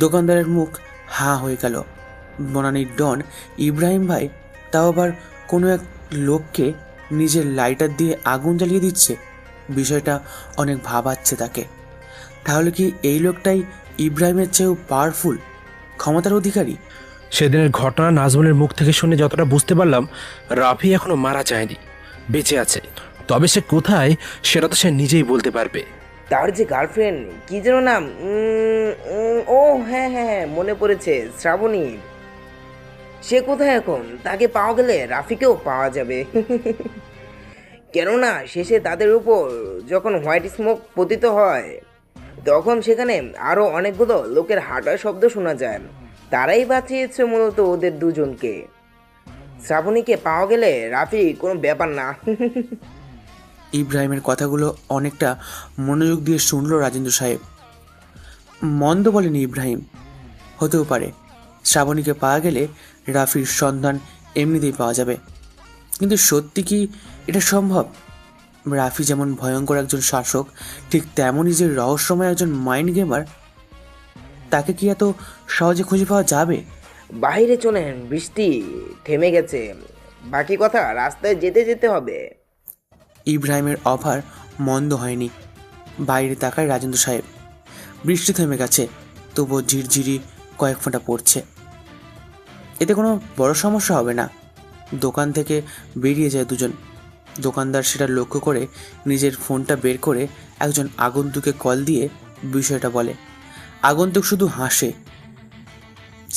দোকানদারের মুখ হা হয়ে গেল। বনানীর ডন ইব্রাহিম ভাই তাও আবার কোনো এক লোককে নিজের লাইটার দিয়ে আগুন জ্বালিয়ে দিচ্ছে। বিষয়টা অনেক ভাবাচ্ছে তাকে। তাহলে কি এই লোকটাই ইব্রাহিমের চেয়েও পাওয়ারফুল, ক্ষমতার অধিকারী? সেদিনের ঘটনা নাজমুলের মুখ থেকে শুনে যতটা বুঝতে পারলাম, রাফি এখনো মারা যায়নি, বেঁচে আছে। তবে সে কোথায় সেটা তো সে নিজেই বলতে পারবে। তার যে গার্লফ্রেন্ড, কি যেন নাম, ও হ্যাঁ হ্যাঁ হ্যাঁ, মনে পড়েছে, শ্রাবণী। সে কোথায় এখন? তাকে পাওয়া গেলে রাফিকেও পাওয়া যাবে। কেননা শেষে তাদের উপর যখন হোয়াইট স্মোক পতিত হয়, তখন সেখানে আরো অনেকগুলো লোকের হাঁটার শব্দ শোনা যায়। তারাই বাঁচিয়েছে মূলত ওদের দুজনকে। শ্রাবণীকে পাওয়া গেলে রাফি কোনো ব্যাপার না। ইব্রাহিমের কথাগুলো অনেকটা মনোযোগ দিয়ে শুনল রাজেন্দ্র সাহেব। মন্দ বলেনি ইব্রাহিম, হতেও পারে শ্রাবণীকে পাওয়া গেলে রাফির সন্ধান এমনিতেই পাওয়া যাবে। কিন্তু সত্যি কি এটা সম্ভব? রাফি যেমন ভয়ঙ্কর একজন শাসক, ঠিক তেমনই যে রহস্যময় একজন মাইন্ড গেমার, তাকে কি এত সহজে খুঁজে পাওয়া যাবে? বাইরে চলেন, বৃষ্টি থেমে গেছে, বাকি কথা রাস্তায় যেতে যেতে হবে। ইব্রাহিমের অফার মন্দ হয়নি। বাইরে তাকায় রাজেন্দ্র সাহেব। বৃষ্টি থেমে গেছে, তবুও ঝিরঝিরি কয়েক ফোঁটা পড়ছে। এতে কোনো বড় সমস্যা হবে না। দোকান থেকে বেরিয়ে যায় দুজন। দোকানদার সেটা লক্ষ্য করে নিজের ফোনটা বের করে একজন আগন্তুকে কল দিয়ে বিষয়টা বলে। আগন্তুক শুধু হাসে,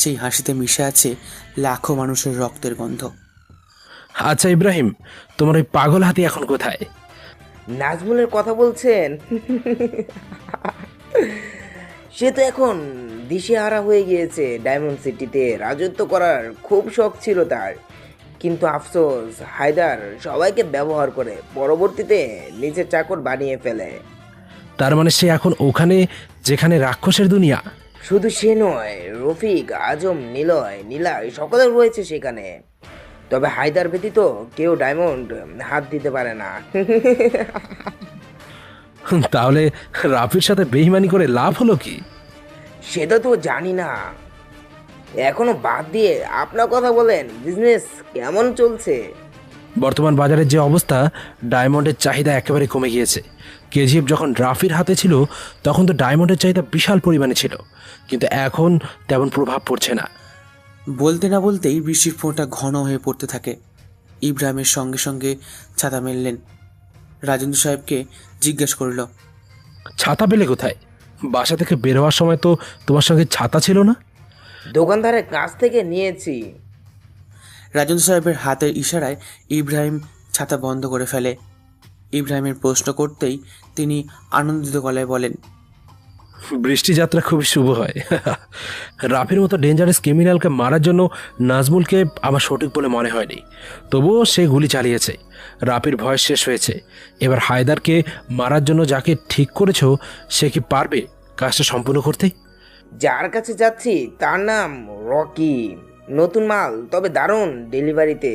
সেই হাসিতে মিশে আছে লাখো মানুষের রক্তের গন্ধ। আচ্ছা ইব্রাহিম, তোমার ওই পাগল হাতি এখন কোথায়? নাজমুলের কথা বলছেন? সে তো এখন দিশেহারা হয়ে গিয়েছে। ডায়মন্ড সিটিতে রাজত্ব করার খুব শখ ছিল তার, কিন্তু আফসোস, হায়দার সবাইকে ব্যবহার করে পরবর্তীতে নিজের চাকর বানিয়ে ফেলে। তার মানে সে এখন ওখানে যেখানে রাক্ষসের দুনিয়া? শুধু সে নয়, রফিক, আজম, নীলয় সকলে রয়েছে সেখানে। তবে হায়দার ব্যতীত কেউ ডায়মন্ড হাত দিতে পারে না। তাহলে রাফির সাথে বেইমানি করে লাভ হলো কি? সেটা তো জানি না। এখনো বাদ দিয়ে আপনার কথা বলেন, বিজনেস কেমন চলছে? বর্তমান বাজারের যে অবস্থা, ডায়মন্ডের চাহিদা একেবারে কমে গিয়েছে। কেজিএফ যখন রাফির হাতে ছিল তখন তো ডায়মন্ডের চাহিদা বিশাল পরিমাণে ছিল, কিন্তু এখন তেমন প্রভাব পড়ছে না। বলতে না বলতেই বৃষ্টির ফোঁটা ঘন হয়ে পড়তে থাকে। ইব্রাহিমের সঙ্গে সঙ্গে ছাতা মেললেন। রাজেন্দ্র সাহেবকে জিজ্ঞেস করল, ছাতা পেলে কোথায়? বাসা থেকে বের হওয়ার সময় তো তোমার সঙ্গে ছাতা ছিল না? দোকানদারের কাছ থেকে নিয়েছি। রাজেন্দ্র সাহেবের হাতের ইশারায় ইব্রাহিম ছাতা বন্ধ করে ফেলে। ইব্রাহিমের প্রশ্ন করতেই তিনি আনন্দিত গলায় বলেন, বৃষ্টি যাত্রা খুবই শুভ হয়। রাফির মতো ডেঞ্জারাস ক্রিমিনালকে মারার জন্য নাজমুলকে আমার সঠিক বলে মনে হয়নি, তবুও সে গুলি চালিয়েছে। রাফির ভয় শেষ হয়েছে। এবার হায়দারকে মারার জন্য যাকে ঠিক করেছো, সে কি পারবে কাজটা সম্পূর্ণ করতে? যার কাছে যাচ্ছি তার নাম রকি। নতুন মাল, তবে দারুণ ডেলিভারিতে।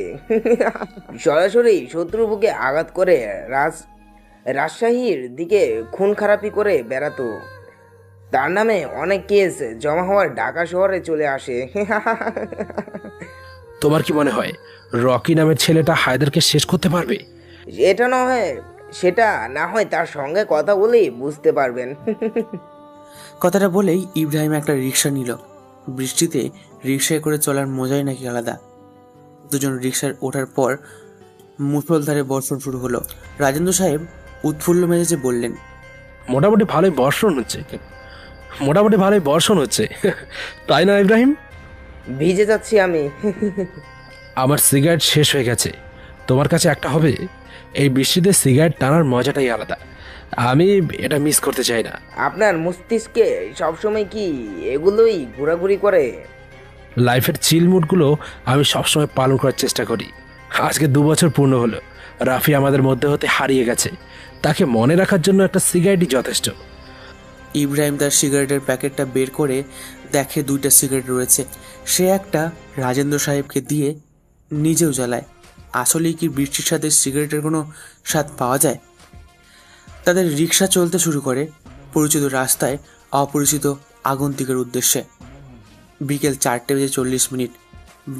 সরাসরি শত্রু বুকে আঘাত করে রাজশাহীর দিকে খুন খারাপি করে বেড়াতো। তার নামে অনেক কেস জমা হওয়ার ঢাকা শহরে চলে আসে। তোমার কি মনে হয় রকি নামের ছেলেটা হায়দারকে শেষ করতে পারবে? এটা না হয় সেটা না হয় তার সঙ্গে কথা বলেই বুঝতে পারবেন। কথাটা বলেই ইব্রাহিম একটা রিক্সা নিল। বৃষ্টিতে রিক্সায় করে চলার মজাই নাকি আলাদা। দুজন রিক্সায় ওঠার পর মুষলধারে বর্ষণ শুরু হলো। রাজেন্দ্র সাহেব উৎফুল্ল মেজাজে বললেন, মোটামুটি ভালোই বর্ষণ হচ্ছে, তাই না ইব্রাহিম? ভিজে যাচ্ছি আমি। আমার সিগারেট শেষ হয়ে গেছে, তোমার কাছে একটা হবে? এই বৃষ্টিতে সিগারেট টানার মজাটাই আলাদা। আমি এটা মিস করতে চাই না। আপনার মস্তিষ্কে সবসময় কি এগুলোই ঘোরাঘুরি করে? লাইফের চিল মুডগুলো আমি সবসময় পালন করার চেষ্টা করি। আজকে 2 বছর পূর্ণ হলো, রাফি আমাদের মধ্যে হতে হারিয়ে গেছে। তাকে মনে রাখার জন্য একটা সিগারেটই যথেষ্ট। ইব্রাহিম তার সিগারেটের প্যাকেটটা বের করে দেখে 2টা সিগারেট রয়েছে। সে একটা রাজেন্দ্র সাহেবকে দিয়ে নিজেও জ্বালায়। আসলেই কি বৃষ্টির সাথে সিগারেটের কোনো স্বাদ পাওয়া যায়? তাদের রিক্সা চলতে শুরু করে পরিচিত রাস্তায় অপরিচিত আগন্তুকের উদ্দেশ্যে। বিকেল 4:40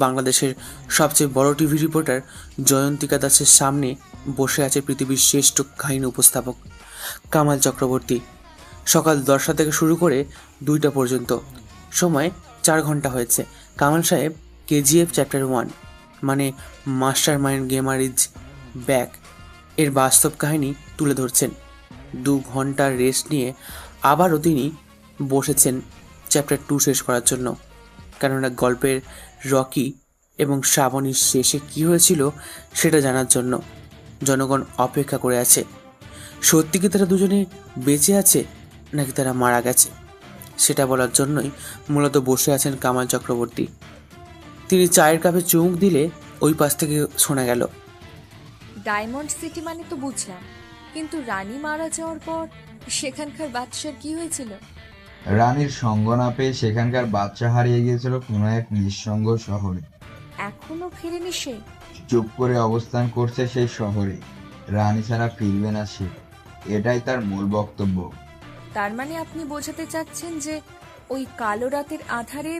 বাংলাদেশের সবচেয়ে বড় টিভি রিপোর্টার জয়ন্তিকা দাসের সামনে বসে আছে পৃথিবীর শ্রেষ্ঠ কাহিনী উপস্থাপক কামাল চক্রবর্তী। সকাল 10টা থেকে শুরু করে 2টা পর্যন্ত, সময় 4 ঘন্টা হয়েছে। কামাল সাহেব KGF চ্যাপ্টার 1 মানে master mind gamer is back এর বাস্তব কাহিনী তুলে ধরছেন। 2 ঘন্টার রেস্ট নিয়ে আবারও তিনি বসেছেন চ্যাপ্টার 2 শেষ করার জন্য। কেননা গল্পের রকি এবং শ্রাবণীর শেষে কী হয়েছিল সেটা জানার জন্য জনগণ অপেক্ষা করে আছে। সত্যি কি তারা দুজনে বেঁচে আছে নাকি তারা মারা গেছে সেটা বলার জন্যই মূলত বসে আছেন কামাল চক্রবর্তী। তিনি চায়ের কাপে চুমুক দিলে ওই পাশ থেকে শোনা গেল, ডায়মন্ড সিটি মানে তো বুঝলাম, কিন্তু রানী মারা যাওয়ার পর সেখানকার বাচ্চার কি হয়েছিল? রানীর সঙ্গ না পেয়ে সেখানকার বাচ্চা হারিয়ে গিয়েছিল কোনো এক নিঃসঙ্গ শহরে। এখনো ফেরেনি সে? চুপ করে অবস্থান করছে সেই শহরে। রানী ছাড়া ফিরবে না সে, এটাই তার মূল বক্তব্য। তার মানে আপনি বোঝাতে চাচ্ছেন যে ওই কালো রাতের আধারে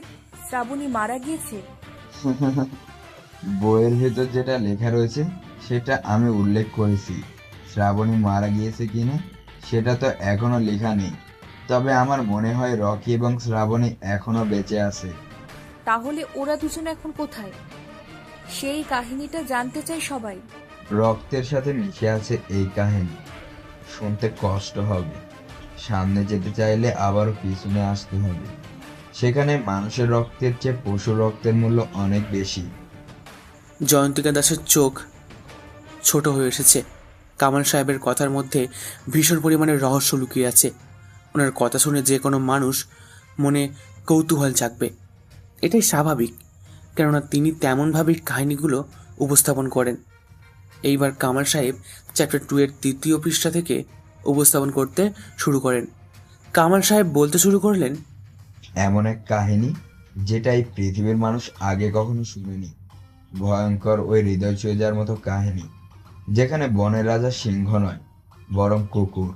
শ্রাবণী মারা গিয়েছে? বইয়ের ভেতর যেটা লেখা রয়েছে সেটা আমি উল্লেখ করেছি। শ্রাবণী মারা গিয়েছে কিনা সেটা তো এখনো লেখা নেই, তবে আমার মনে হয় রকি এবং শ্রাবণী এখনো বেঁচে আছে। তাহলে ওরা দুজন এখন কোথায়? সেই কাহিনীটা জানতে চাই সবাই। রক্তের সাথে মিশে আছে এই কাহিনী। শুনতে কষ্ট হবে, সামনে যেতে চাইলে আবারও পিছনে আসতে হবে। সেখানে মানুষের রক্তের চেয়ে পশুর রক্তের মূল্য অনেক বেশি। জয়ন্তিকা দাসের চোখ ছোট হয়ে এসেছে। কামাল সাহেবের কথার মধ্যে ভীষণ পরিমাণে রহস্য লুকিয়ে আছে। ওনার কথা শুনে যে কোনো মানুষ মনে কৌতূহল জাগবে, এটাই স্বাভাবিক, কেননা তিনি তেমনভাবেই কাহিনীগুলো উপস্থাপন করেন। এইবার কামাল সাহেব চ্যাপ্টার 2 এর 3য় পৃষ্ঠা থেকে উপস্থাপন করতে শুরু করেন। কামাল সাহেব বলতে শুরু করলেন, এমন এক কাহিনী যেটা এই পৃথিবীর মানুষ আগে কখনো শুনেনি। ভয়ঙ্কর ওই হৃদয় ছুঁয়ে যাওয়ার মতো কাহিনী, যেখানে বনের রাজা সিংহ নয় বরং কুকুর।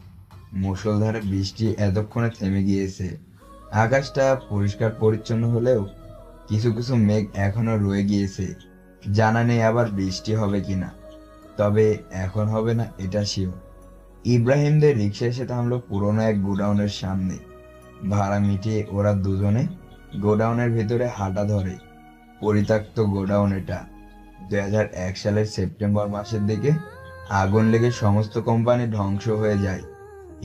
মুষলধারে বৃষ্টি এতক্ষণে থেমে গিয়েছে। আকাশটা পরিষ্কার পরিচ্ছন্ন হলেও কিছু কিছু মেঘ এখনো রয়ে গিয়েছে। জানা নেই আবার বৃষ্টি হবে কিনা, তবে এখন হবে না এটা শিওর। ইব্রাহিমদের রিক্সা এসে থামলো পুরোনো এক গোডাউনের সামনে। ভাড়া মিটিয়ে ওরা দুজনে গোডাউনের ভেতরে হাঁটা ধরে। পরিত্যক্ত গোডাউন এটা। 2001 সালের সেপ্টেম্বর মাসের দিকে আগুন লেগে সমস্ত কোম্পানি ধ্বংস হয়ে যায়।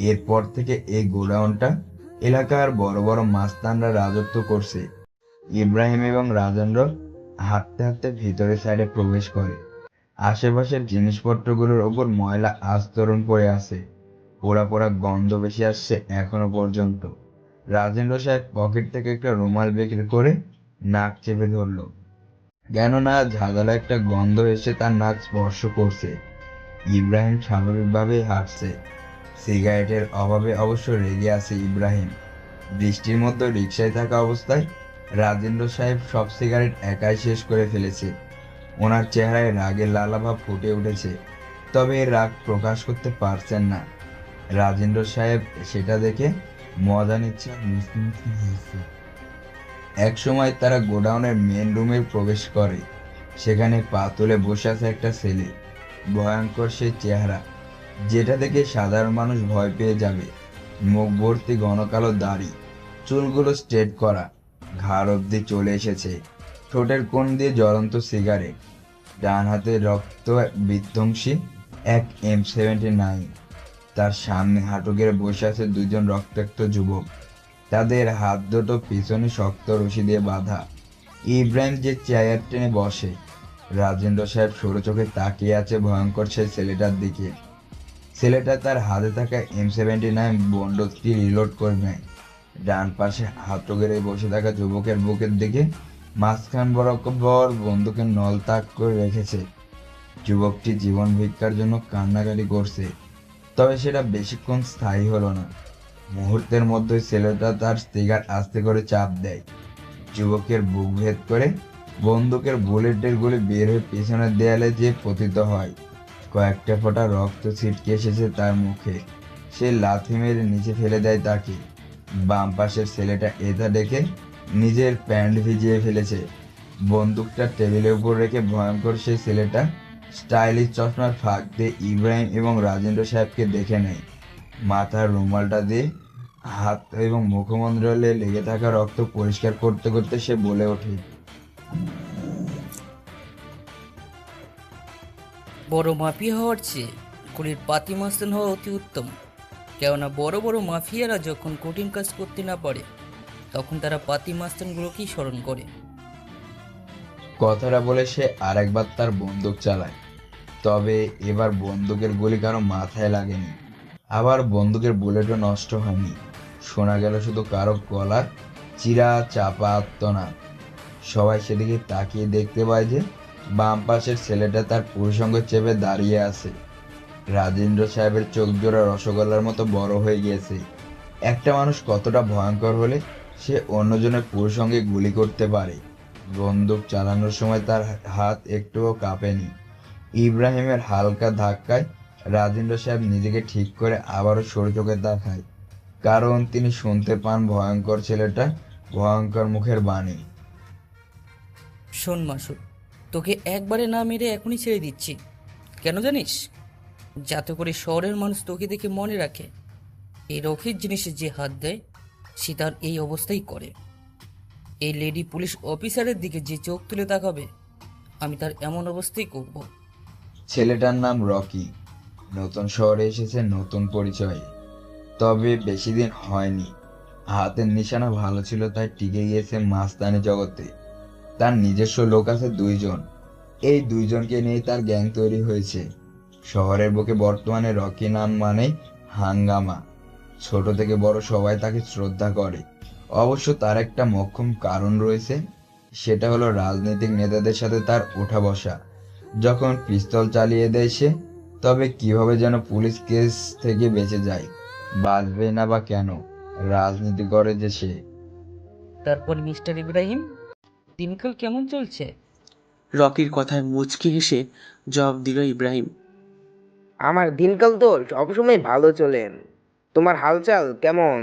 এরপর থেকে এই গোডাউনটা এলাকার বড় বড় মাস্তানরা রাজত্ব করছে। ইব্রাহিম এবং রাজেন্দ্র হাঁটতে হাঁটতে ভিতরের সাইডে প্রবেশ করে। আশেপাশের জিনিসপত্রগুলোর ওপর ময়লা আস্তরণ পড়ে আছে। পোড়া পোড়া গন্ধ বেশি আসছে এখনো পর্যন্ত। রাজেন্দ্র সাহেব পকেট থেকে একটা রুমাল বের করে নাক চেপে ধরল, কেননা ঝাঁঝালো একটা গন্ধ এসে তার নাক স্পর্শ করছে। ইব্রাহিম স্বাভাবিকভাবেই হাঁটছে। সিগারেটের অভাবে অবশ্য রেগে আছে ইব্রাহিম। বৃষ্টির মধ্যে রিকশায় থাকা অবস্থায় রাজেন্দ্র সাহেব সব সিগারেট একাই শেষ করে ফেলেছে। ওনার চেহারায় রাগের লালাভাব ফুটে উঠেছে, তবে রাগ প্রকাশ করতে পারছেন না। রাজেন্দ্র সাহেব সেটা দেখে মজা নিচ্ছে। এক সময় তারা গোডাউনের মেন রুমে প্রবেশ করে। সেখানে পা তুলে বসে আছে একটা ছেলে। ভয়ঙ্কর সেই চেহারা, যেটা দেখে সাধারণ মানুষ ভয় পেয়ে যাবে। মুখ ভর্তি ঘন কালো দাড়ি, চুলগুলো স্ট্রেট করা, ঘাড় অব্দি চলে এসেছে। ঠোঁটের কোণ দিয়ে জ্বলন্ত সিগারেট। ডান হাতে রক্ত বিধ্বংসী এক M79। তার সামনে হাঁটু গেড়ে বসে আছে দুজন রক্তাক্ত যুবক। তাদের হাত দুটো পিছনে শক্ত রশি দিয়ে বাঁধা। ইব্রাহিম যে চেয়ার টেনে বসে, রাজেন্দ্র সাহেব সরু চোখে তাকিয়ে আছে ভয়ঙ্কর সেই ছেলেটার দিকে। ছেলেটা তার হাতে থাকা M79 বন্দুকটি রিলোড করে নেয়। ডান পাশে হাত গেড়ে বসে থাকা যুবকের বুকের দিকে মাঝখান বরাবর বন্দুকের নল তাক করে রেখেছে। যুবকটি জীবন ভিক্ষার জন্য কান্নাকাটি করছে, তবে সেটা বেশিক্ষণ স্থায়ী হলো না। মুহূর্তের মধ্যে ছেলেটা তার স্টিকার আস্তে করে চাপ দেয়। যুবকের বুক ভেদ করে বন্দুকের বুলেটের গুলি বের হয়ে পেছনের দেয়ালে যে পতিত হয়। কয়েকটা ফোঁটা রক্ত ছিটকে এসেছে তার মুখে। সে লাথি মেরে নিচে ফেলে দেয় তাকে। বাম পাশের ছেলেটা এটা দেখে নিজের প্যান্ট ভিজিয়ে ফেলেছে। বন্দুকটা টেবিলের উপর রেখে ভয়ঙ্কর সেই ছেলেটা স্টাইলিশ চশমার ফাঁক দিয়ে ইব্রাহিম এবং রাজেন্দ্র সাহেবকে দেখে নেয়। মাথার রুমালটা দিয়ে হাত এবং মুখমণ্ডলে লেগে থাকা রক্ত পরিষ্কার করতে করতে সে বলে ওঠে, বড় মাফিয়া হওয়ার চেয়ে কুলির পাতি মাস্তান হওয়া অতি উত্তম। কেননা বড় বড় মাফিয়ারা যখন কঠিন কাজ করতে না পারে তখন তারা পাতি মাস্তানগুলোকেই স্মরণ করে। কথাটা বলে সে আরেকবার তার বন্দুক চালায়। তবে এবার বন্দুকের গুলি কারো মাথায় লাগেনি, আবার বন্দুকের বুলেটও নষ্ট হয়নি। শোনা গেল শুধু কারো গলার চিরা চাপা আত্মনাদ। সবাই সেদিকে তাকিয়ে দেখতে পায় যে বাম পাশের ছেলেটা তার পুরুষঙ্গ চেপে দাঁড়িয়ে আছে। রাজেন্দ্র সাহেবের চোখ জোড়া রসগোল্লার মতো বড় হয়ে গিয়েছে। একটা মানুষ কতটা ভয়ঙ্কর হলে সে অন্যজনের পুরুষঙ্গে গুলি করতে পারে। বন্দুক চালানোর সময় তার হাত একটুও কাঁপেনি। ইব্রাহিমের হালকা ধাক্কায় রাজেন্দ্র সাহেব নিজেকে ঠিক করে আবারও সরু চোখে তাকায়, কারণ তিনি শুনতে পান ভয়ঙ্কর ছেলেটা ভয়ঙ্কর মুখের বাণী। শোন মাসুদ, তোকে একবারে না মেরে এখনই ছেড়ে দিচ্ছি। কেন জানিস? যাতে করে শহরের মানুষ তোকে দেখে মনে রাখে এই রকির জিনিসে যে হাত দেয় সে তার এই অবস্থাই করে। এই লেডি পুলিশ অফিসারের দিকে যে চোখ তুলে তাকাবে আমি তার এমন অবস্থাই করব। ছেলেটার নাম রকি। নতুন শহরে এসেছে নতুন পরিচয়ে, তবে বেশি দিন হয়নি। হাতের নিশানা ভালো ছিল তাই টিকে গিয়েছে মাস্তানি জগতে। তার নিজস্ব লোক আছে 2 জন। এই 2 জনকে নিয়ে তার গ্যাং তৈরি হয়েছে। শহরের বুকে বর্তমানে রকি নাম মানে হাঙ্গামা। ছোট থেকে বড় সবাই তাকে শ্রদ্ধা করে। অবশ্য তার একটা মোক্ষম কারণ রয়েছে, সেটা হলো রাজনৈতিক নেতাদের সাথে তার ওঠা বসা। যখন পিস্তল চালিয়ে দেয় সে, তবে কিভাবে যেন পুলিশ কেস থেকে বেঁচে যায়। বাঁচবে না বা কেন, রাজনীতি করে যে সে। তারপর মিস্টার ইব্রাহিম, দিনকাল কেমন চলছে? রকির কথায় মুচকি হেসে জবাব দিল ইব্রাহিম। আমার দিনকাল তো সবসময় ভালো চলেন। তোমার হালচাল কেমন?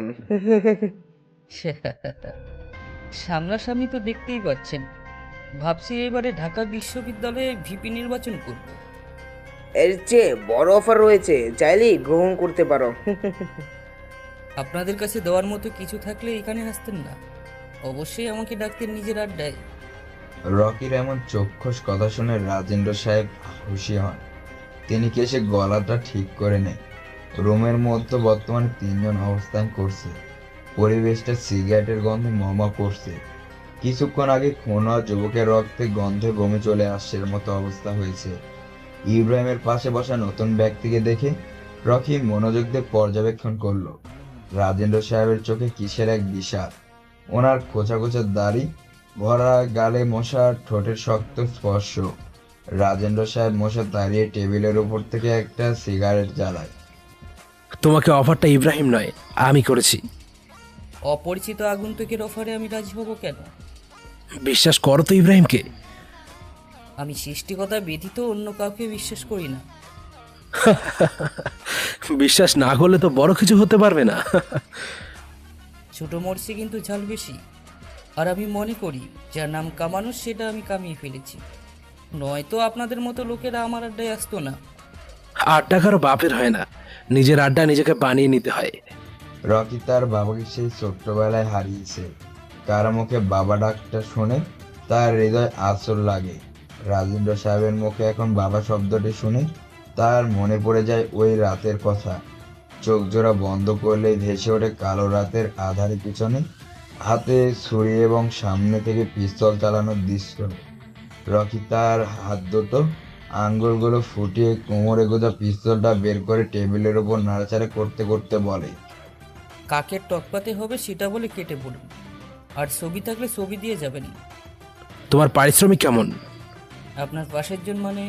সামনাসামনি তো দেখতেই পাচ্ছেন। ভাবছি এবারে ঢাকা বিশ্ববিদ্যালয়ে ভিপি নির্বাচন করব। এর চেয়ে বড় অফার রয়েছে, চাইলেই গ্রহণ করতে পারো। আপনাদের কাছে দেওয়ার মতো কিছু থাকলে এখানে আসতেন না? অবশ্যই আমাকে ডাকতেন নিজের আড্ডায়। রকির এমন চক্ষুষ কথা শুনে রাজেন্দ্র সাহেব খুশি হন। তিনি কেসে গলাটা ঠিক করে নেয়। রুমের মধ্যে বর্তমানে 3 জন অবস্থান করছে। পরিবেশটা সিগারেটের গন্ধে মমা করছে। কিছুক্ষণ আগে খুন হওয়া যুবকের রক্তে গন্ধে বমি চলে আসছে মতো অবস্থা হয়েছে। ইব্রাহিমের পাশে বসা নতুন ব্যক্তিকে দেখে রকি মনোযোগ দিয়ে পর্যবেক্ষণ করলো। রাজেন্দ্র সাহেবের চোখে কিসের এক বিষাদ। ওনার খোঁচা খোঁচা দাড়ি, ভরা গালে মশা, ঠোঁটের শক্ত স্পর্শ। রাজেন্দ্র সাহেব মশা তাড়িয়ে টেবিলের উপর থেকে একটা সিগারেট জ্বালায়। তোমাকে অফারটা ইব্রাহিম নয়, আমি করেছি। অপরিচিত আগন্তুকের অফারে আমি রাজি হব কেন? বিশ্বাস করো তো ইব্রাহিমকে। আমি সৃষ্টিকতা ব্যতীত অন্য কাউকে বিশ্বাস করি না। বিশ্বাস না করলে তো বড় কিছু হতে পারবে না। ছোট মরছে কিন্তু ঝাল বেশি। আর আমি মনে করি যার নাম কামানো সেটা আমি কামিয়ে ফেলেছি। নয়তো আপনাদের মতো লোকেরা আমার আড্ডায় আসতো না। আড্ডা কারো বাপের হয় না, নিজের আড্ডা নিজেকে বানিয়ে নিতে হয়। রকি তার বাবাকে সেই ছোট্টবেলায় হারিয়েছে। কারো মুখে বাবা ডাকটা শুনে তার হৃদয় আঁচড় লাগে। রাজেন্দ্র সাহেবের মুখে এখন বাবা শব্দটি শুনে তার মনে পড়ে যায় ওই রাতের কথা। চোখ জোড়া বন্ধ করলেই ভেসে ওঠে কালো রাতের আধারে পিছনে হাতে ছুরি এবং সামনে থেকে পিস্তল চালানোর দৃশ্য। রকি তার হাত দুটো আঙ্গুলগুলো ফুটিয়ে কোমরে গোজা পিস্তলটা বের করে টেবিলের ওপর নাড়াচাড়া করতে করতে বলে, কাকে টকপাতে হবে সেটা বলে কেটে বলুন, আর ছবি থাকলে ছবি দিয়ে যাবেন। তোমার পারিশ্রমিক কেমন? আপনার পাশের জন মানে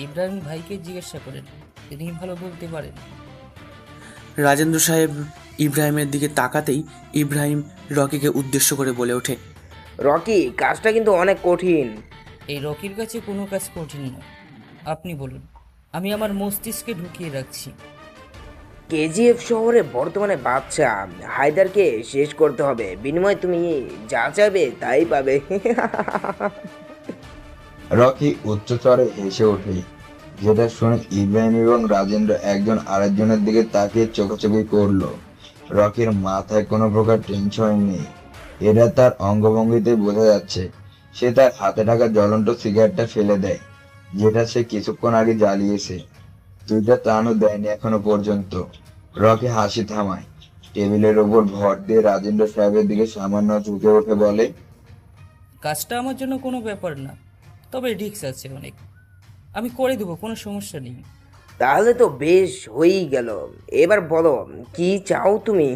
ইব্রাহিম ভাইকে জিজ্ঞাসা করেন, তিনি ভালো বলতে পারেন। রাজেন্দ্র সাহেব ইব্রাহিমের দিকে তাকাতেই ইব্রাহিম রকিকে উদ্দেশ্য করে বলে ওঠে, রকি, কাজটা কিন্তু অনেক কঠিন। এই রকির কাছে কোনো কাজ কঠিন নয়, আপনি বলুন, আমি আমার মস্তিষ্কে ঢুকিয়ে রাখছি। কেজিএফ শহরে বর্তমানে বাচ্চা হায়দারকে শেষ করতে হবে, বিনিময়ে তুমি যা চাইবে তাই পাবে। রকি উচ্চস্বরে হেসে ওঠে, যেটা শুনে ইব্রাহিম এবং রাজেন্দ্র একজন আরেকজনের দিকে তাকিয়ে চোখাচোখি করলো। রকির মাথায় কোনো প্রকার টেনশন নেই, এটা তার অঙ্গভঙ্গিতে বোঝা যাচ্ছে। সে তার হাতে থাকা জ্বলন্ত সিগারেটটা ফেলে দেয়, যেটা সে কিছুক্ষণ আগে জ্বালিয়েছে। দুইটা টানও দেয়নি এখনো পর্যন্ত। রকি হাসি থামায়, টেবিলের ওপর ভর দিয়ে রাজেন্দ্র সাহেবের দিকে সামান্য ঝুঁকে উঠে বলে, কাজটা আমার জন্য কোনো ব্যাপার না, তবে রিস্ক আছে অনেক। আমি করে দেবো, কোনো সমস্যা নেই। তাহলে তো বেশ হয়েই গেল। এবার বলো, কি চাও তুমি?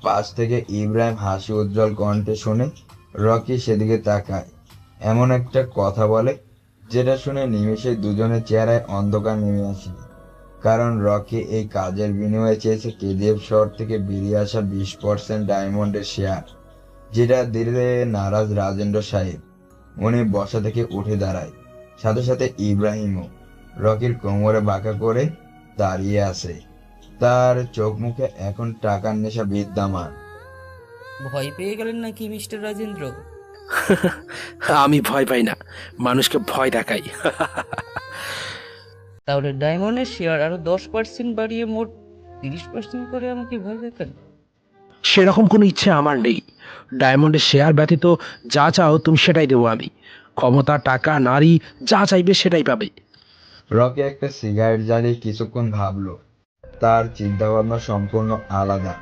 পাশ থেকে ইব্রাহিম হাসি উজ্জ্বল কণ্ঠে শুনে রকি সেদিকে তাকায়। এমন একটা কথা বলে যেটা শুনে নিমেষে দুজনের চেহারায় অন্ধকার নেমে আসে। কারণ রকি এই কাজের বিনিময়ে চেয়েছে কেজিএফ শহর থেকে বেরিয়ে আসা 20% ডায়মন্ডের শেয়ার, যেটা দিলে নারাজ রাজেন্দ্র সাহেব। উনি বসা থেকে উঠে দাঁড়ায়, সাথে সাথে ইব্রাহিমও রকির কোমরে বাঁকা করে দাঁড়িয়ে আছে। তার চোখ মুখে এখন টাকার নেশা বিদ্যমান। ভয় পেয়ে গেলেন নাকি মিস্টার রাজেন্দ্র? আমি ভয় পাই না, মানুষকে ভয় দেখাই। তাহলে ডায়মন্ডের শেয়ার আরো 10% বাড়িয়ে মোট 30% করে আমাকে ভয় দেখান? সেরকম কোনো ইচ্ছে আমার নেই। ডায়মন্ডের শেয়ার ব্যতীত যা চাও তুমি সেটাই দেবো আমি। ক্ষমতা, টাকা, নারী, যা চাইবে সেটাই পাবে। রকি একটা সিগারেট জ্বালিয়ে কিছুক্ষণ ভাবলো। তার চিন্তাভাবনা সম্পূর্ণ আলাদা।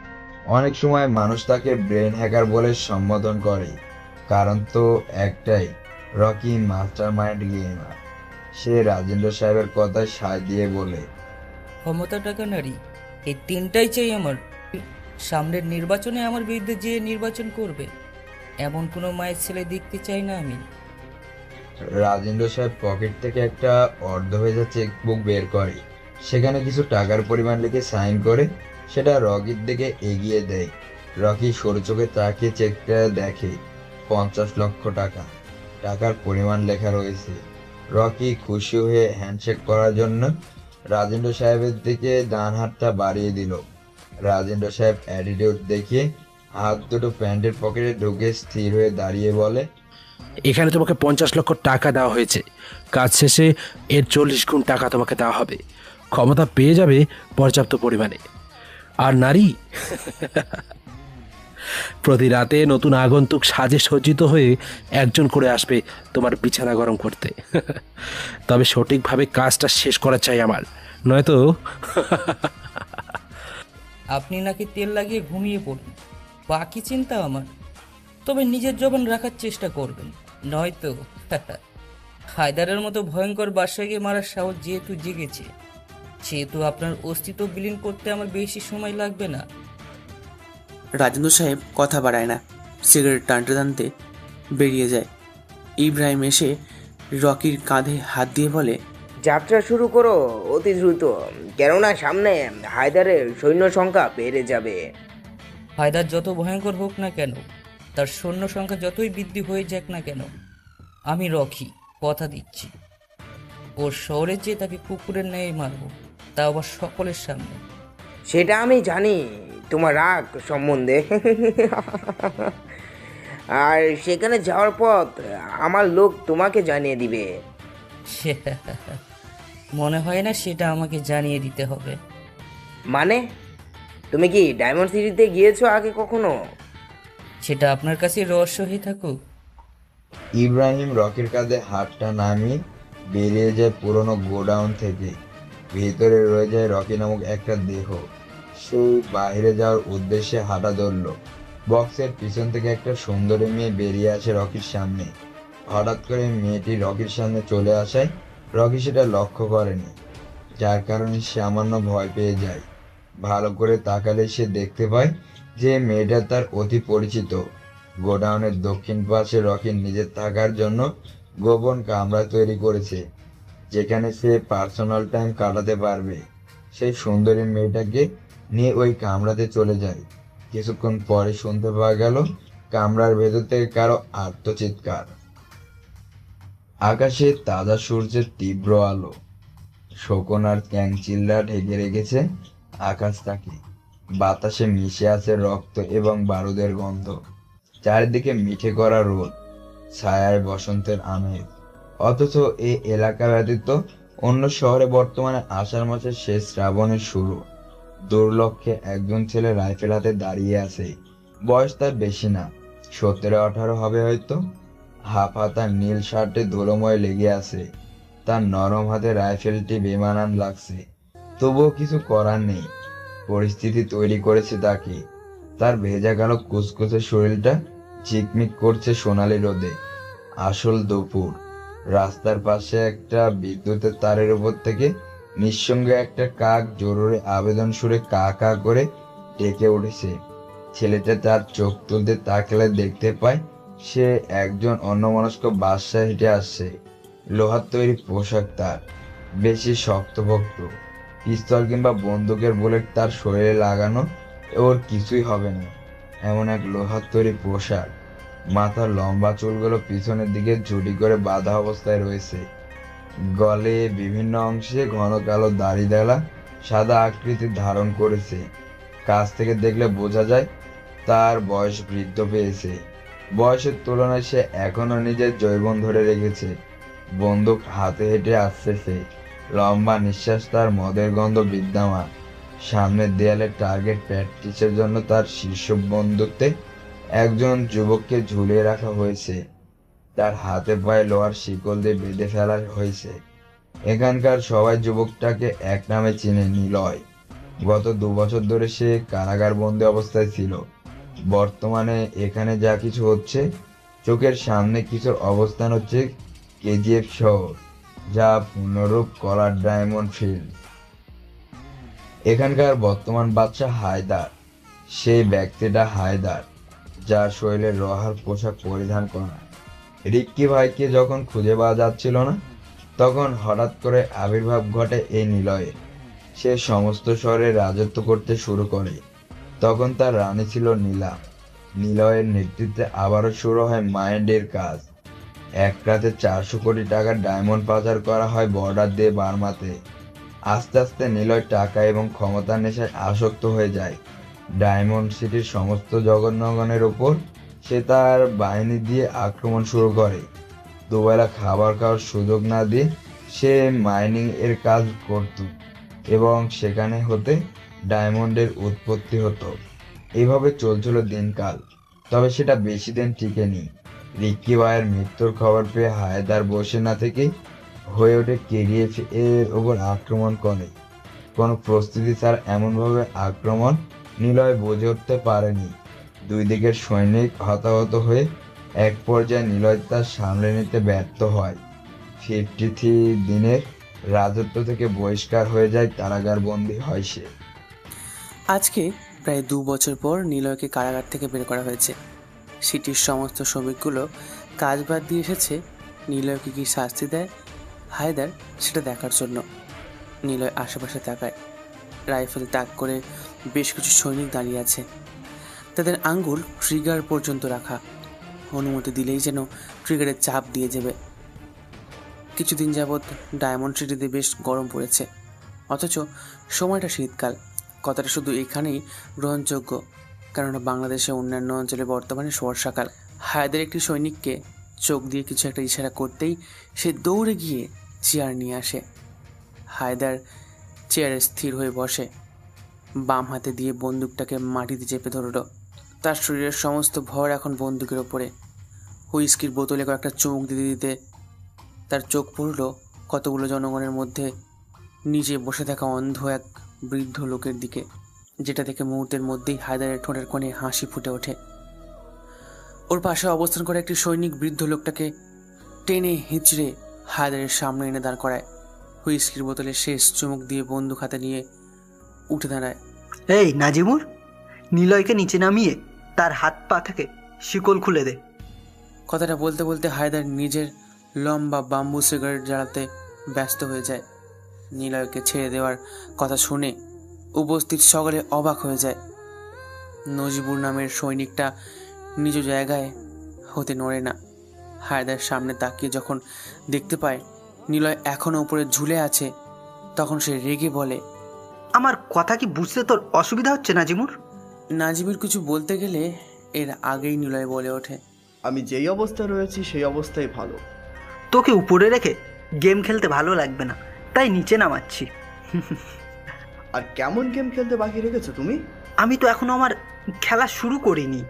অনেক সময় মানুষ তাকে ব্রেন হ্যাকার বলে সম্বোধন করে, কারণ তো একটাই, রকি মাস্টার মাইন্ড গেমার। সে রাজেন্দ্র সাহেবের কথায় সায় দিয়ে বলে, ক্ষমতা, টাকা, নারী, এই তিনটাই চাই আমার। সামনের নির্বাচনে আমার বিরুদ্ধে যে নির্বাচন করবে এমন কোনো মায়ের ছেলে দেখতে চাই না আমি। রাজেন্দ্র সাহেব পকেট থেকে একটা অর্ধ ভেজা চেকবুক বের করে, সেখানে কিছু টাকার পরিমাণ লিখে সাইন করে সেটা রকির দিকে এগিয়ে দেয়। রকি সরু চোখে তাকিয়ে চেকটা দেখে, 50 লক্ষ টাকা। টাকার পরিমাণ লেখা রয়েছে। রকি খুশি হয়ে হ্যান্ডশেক করার জন্য রাজেন্দ্র সাহেবের দিকে ডান হাতটা বাড়িয়ে দিল। রাজেন্দ্র সাহেব অ্যাটিটিউড দেখিয়ে হাত দুটো প্যান্টের পকেটে ঢুকে স্থির হয়ে দাঁড়িয়ে বলে, এখানে তোমাকে 50 লক্ষ টাকা দেওয়া হয়েছে। কাজ শেষে এর 40 গুণ টাকা তোমাকে দেওয়া হবে। ক্ষমতা পেয়ে যাবে পর্যাপ্ত পরিমাণে। আর নারী, প্রতি রাতে নতুন আগন্তুক সাজে সজ্জিত হয়ে একজন করে আসবে তোমার বিছানা গরম করতে। তবে সঠিকভাবে কাজটা শেষ করা চাই আমার, নয়তো। আপনি নাকি তেল লাগিয়ে ঘুমিয়ে পড়ুন, বাকি চিন্তা আমার। তবে নিজের জবান রাখার চেষ্টা করবেন, নয়তো হায়দারের মতো ভয়ঙ্কর বাদশাকে মারার সাহস যেহেতু জেগেছে, সেহেতু আপনার অস্তিত্ব বিলীন করতে আমার বেশি সময় লাগবে না। রাজেন্দ্র সাহেব কথা বাড়ায় না, সিগারেট টানতে টানতে বেরিয়ে যায়। ইব্রাহিম এসে রকির কাঁধে হাত দিয়ে বলে, যাত্রা শুরু করো অতি দ্রুত, কেননা সামনে হায়দারের সৈন্য সংখ্যা বেড়ে যাবে। হায়দার যত ভয়ঙ্কর হোক না কেন, তার সৈন্য সংখ্যা যতই বৃদ্ধি হয়ে যাক না কেন, আমি রকি কথা দিচ্ছি, ওর শহরে যেয়ে তাকে কুকুরের ন্যায় মারব, তা আবার সকলের সামনে। সেটা আমি জানি তোমার রাগ সম্বন্ধে। আর সেখানে যাওয়ার পথ আমার লোক তোমাকে জানিয়ে দিবে। মনে হয় না সেটা আমাকে জানিয়ে দিতে হবে। মানে, তুমি কি ডায়মন্ড সিটিতে গিয়েছো আগে কখনো? সেটা আপনার কাছে রহস্য হয়ে থাকুক। ইব্রাহিম রকির কাঁধে হাতটা নামিয়ে বেরিয়ে যায় পুরনো গোডাউন থেকে। ভেতরে রয়ে যায় রকি নামক একটা দেহ। সেই বাইরে যাওয়ার উদ্দেশ্যে হাঁটা ধরল। বক্সের পিছন থেকে একটা সুন্দরী মেয়ে বেরিয়ে আসে রকির সামনে। হঠাৎ করে মেয়েটি রকির সামনে চলে আসায় রকি সেটা লক্ষ্য করেনি, যার কারণে সে সামান্য ভয় পেয়ে যায়। ভালো করে তাকালে সে দেখতে পায় যে মেয়েটা তার অতি পরিচিত। গোডাউনের দক্ষিণ পাশে রকি নিজের থাকার জন্য গোপন কামরা তৈরি করেছে, যেখানে সে পার্সোনাল টাইম কাটাতে পারবে। সেই সুন্দরী মেয়েটাকে নিয়ে ওই কামরাতে চলে যায়। কিছুক্ষণ পরে শুনতে পাওয়া গেল কামরার ভেতর থেকে কারো আর্তচিৎকার। আকাশে তাজা সূর্যের তীব্র আলো, শকুন আর ক্যাংচিল্লা ঢেকে রেখেছে আকাশটাকে। বাতাসে মিশে আছে রক্ত এবং বারুদের গন্ধ। চারিদিকে মিঠে করা রোদ, ছায়ায় বসন্তের আমেজ। অথচ এই এলাকা ব্যতীত অন্য শহরে বর্তমানে আষাঢ় মাসের শেষ শ্রাবণের শুরু। দুর্লক্ষে একজন ছেলে রাইফেল হাতে দাঁড়িয়ে আছে। বয়স তার বেশি না, 17-18 হবে হয়তো। হাফ হাতা নীল শার্টে ধুলোময় লেগে আছে। তার নরম হাতে রাইফেলটি বেমানান লাগছে, তবুও কিছু করার নেই। পরিস্থিতি তৈরি করেছে তাকে। তার ভেজা কালো কুচকুচে শরীরটা ঝিকমিক করছে সোনালি রোদে। আসল দুপুর। রাস্তার পাশে একটা বিদ্যুতের তারের উপর থেকে নিঃসঙ্গে একটা কাক জরুরি আবেদন সুরে কা কা করে ডেকে উঠেছে। ছেলেটা তার চোখ তুলতে তাকালে দেখতে পায় সে একজন অন্যমনস্ক বাদশা হেঁটে আসছে। লোহার তৈরি পোশাক তার, বেশি শক্তপোক্ত। পিস্তল কিংবা বন্দুকের বুলেট তার শরীরে লাগানো ওর কিছুই হবে না, এমন এক লোহার তৈরি পোশাক। মাথার লম্বা চুলগুলো পিছনের দিকে ঝুটি করে বাঁধা অবস্থায় রয়েছে। গলে বিভিন্ন অংশে ঘন কালো দাড়ি-দেলা সাদা আকৃতি ধারণ করেছে। কাছ থেকে দেখলে বোঝা যায় তার বয়স বৃদ্ধ পেয়েছে। বয়সের তুলনায় সে এখনো নিজের যৌবন ধরে রেখেছে। বন্দুক হাতে হেঁটে আসছে সে। লম্বা নিঃশ্বাস, তার মদের গন্ধ বিদ্যমান। সামনের দেয়ালে টার্গেট প্র্যাকটিসের জন্য তার শীর্ষ বন্দুকতে একজন যুবককে ঝুলিয়ে রাখা হয়েছে। তার হাতে পায়ে লোহার শিকল দিয়ে বেঁধে ফেলা হয়েছে। এখানকার সবাই যুবকটাকে এক নামে চিনে, নিলয়। গত 2 বছর ধরে সে কারাগার বন্দি অবস্থায় ছিল। বর্তমানে এখানে যা কিছু হচ্ছে, চোখের সামনে কিছুর অবস্থান হচ্ছে কেজিএফ শহর, যা পূর্ণরূপ কলার ডায়মন্ড ফিল্ড। এখানকার বর্তমান বাদশা হায়দার। সেই ব্যক্তিটা হায়দার যার শরীরে লোহার পোশাক পরিধান করা। রিক্কি ভাইকে যখন খুঁজে পাওয়া যাচ্ছিল না, তখন হঠাৎ করে আবির্ভাব ঘটে এই নিলয়ের। সে সমস্ত শহরে রাজত্ব করতে শুরু করে। তখন তার রানী ছিল নীলা। নিলয়ের নেতৃত্বে আবারও শুরু হয় মাইন্ডের কাজ। এক রাতে 400 কোটি টাকার ডায়মন্ড পাচার করা হয় বর্ডার দিয়ে বার্মাতে। আস্তে আস্তে নিলয় টাকা এবং ক্ষমতার নেশায় আসক্ত হয়ে যায়। ডায়মন্ড সিটির সমস্ত জগন্নগণের ওপর সে তার বাহিনী দিয়ে আক্রমণ শুরু করে। দুবেলা খাবার খাওয়ার সুযোগ না দিয়ে সে মাইনিং এর কাজ করত এবং সেখানে হতে ডায়মন্ডের উৎপত্তি হতো। এভাবে চলছিল দিনকাল। তবে সেটা বেশি দিন টিকেনি। রিক্কি ভাইয়ের মৃত্যুর খবর পেয়ে হায়দার বসে না থেকে হয়ে ওঠে কেজিএফ এর ওপর আক্রমণ করে। কোনো প্রস্তুতি ছাড়া এমনভাবে আক্রমণ নিলয় বুঝে উঠতে পারেনি। 2 দিকের সৈনিক হতাহত হয়ে এক পর্যায়ে নিলয় তা সামলে নিতে ব্যর্থ হয়। 53 দিনের রাজত্ব থেকে বহিষ্কার হয়ে যায়, কারাগার বন্দী হয় সে। আজকে প্রায় 2 বছর পর নিলয়কে কারাগার থেকে বের করা হয়েছে। সিটির সমস্ত শ্রমিকগুলো কাজ বাদ দিয়ে এসেছে নিলয়কে কি শাস্তি দেয় হায়দার সেটা দেখার জন্য। নিলয় আশেপাশে তাকায়। রাইফেল তাক করে বেশ কিছু সৈনিক দাঁড়িয়ে আছে। তাদের আঙ্গুল ট্রিগার পর্যন্ত রাখা। অনুমতি দিলেই যেন ট্রিগারে চাপ দিয়ে যাবে। কিছুদিন যাবৎ ডায়মন্ড সিটিতে বেশ গরম পড়েছে, অথচ সময়টা শীতকাল। কথাটা শুধু এখানেই গ্রহণযোগ্য, কেননা বাংলাদেশের অন্যান্য অঞ্চলে বর্তমানে বর্ষাকাল। হায়দার একটি সৈনিককে চোখ দিয়ে কিছু একটা ইশারা করতেই সে দৌড়ে গিয়ে চেয়ার নিয়ে আসে। হায়দার চেয়ারে স্থির হয়ে বসে, বাম হাতে দিয়ে বন্দুকটাকে মাটিতে চেপে ধরল। তার শরীরের সমস্ত ভর এখন বন্দুকের ওপরে। হুইস্কির বোতলে কয়েকটা চুমুক দিতে দিতে তার চোখ পড়ল কতগুলো জনগণের মধ্যে নিচে বসে থাকা অন্ধ এক বৃদ্ধ লোকের দিকে, যেটা থেকে মুহূর্তের মধ্যেই হায়দারের ঠোঁটের কোণে হাসি ফুটে ওঠে। ওর পাশে অবস্থান করে একটি সৈনিক বৃদ্ধ লোকটাকে টেনে হিঁচড়ে হায়দারের সামনে এনে দাঁড় করায়। হুইস্কির বোতলে শেষ চুমুক দিয়ে বন্দুক হাতে নিয়ে উঠে দাঁড়ায়। এই নাজিমুর, নিলয়কে নিচে নামিয়ে তার হাত পা থেকে শিকল খুলে দে। কথাটা বলতে বলতে হায়দার নিজের লম্বা বাম্বু সিগারেট জ্বালাতে ব্যস্ত হয়ে যায়। নিলয়কে ছেড়ে দেওয়ার কথা শুনে উপস্থিত সকলে অবাক হয়ে যায়। নজিবুর নামের সৈনিকটা নিজ জায়গায় হতে নড়ে না। হায়দার সামনে তাকিয়ে যখন দেখতে পায় নিলয় এখনো উপরে ঝুলে আছে, তখন সে রেগে বলে, আমার কথা কি বুঝতে তোর অসুবিধা হচ্ছে নাজিমুর? নাজিবির কিছু বলতে গেলে এর আগেই নিলয় বলে ওঠে, আমি যেই অবস্থায় রয়েছি সেই অবস্থায় ভালো। তোকে উপরে রেখে গেম খেলতে ভালো লাগবে না, তাই নিচে নামাচ্ছি। আর কেমন গেম খেলতে বাকি রেখেছো তুমি? আমি তো এখনো আমার খেলা শুরু করিনি।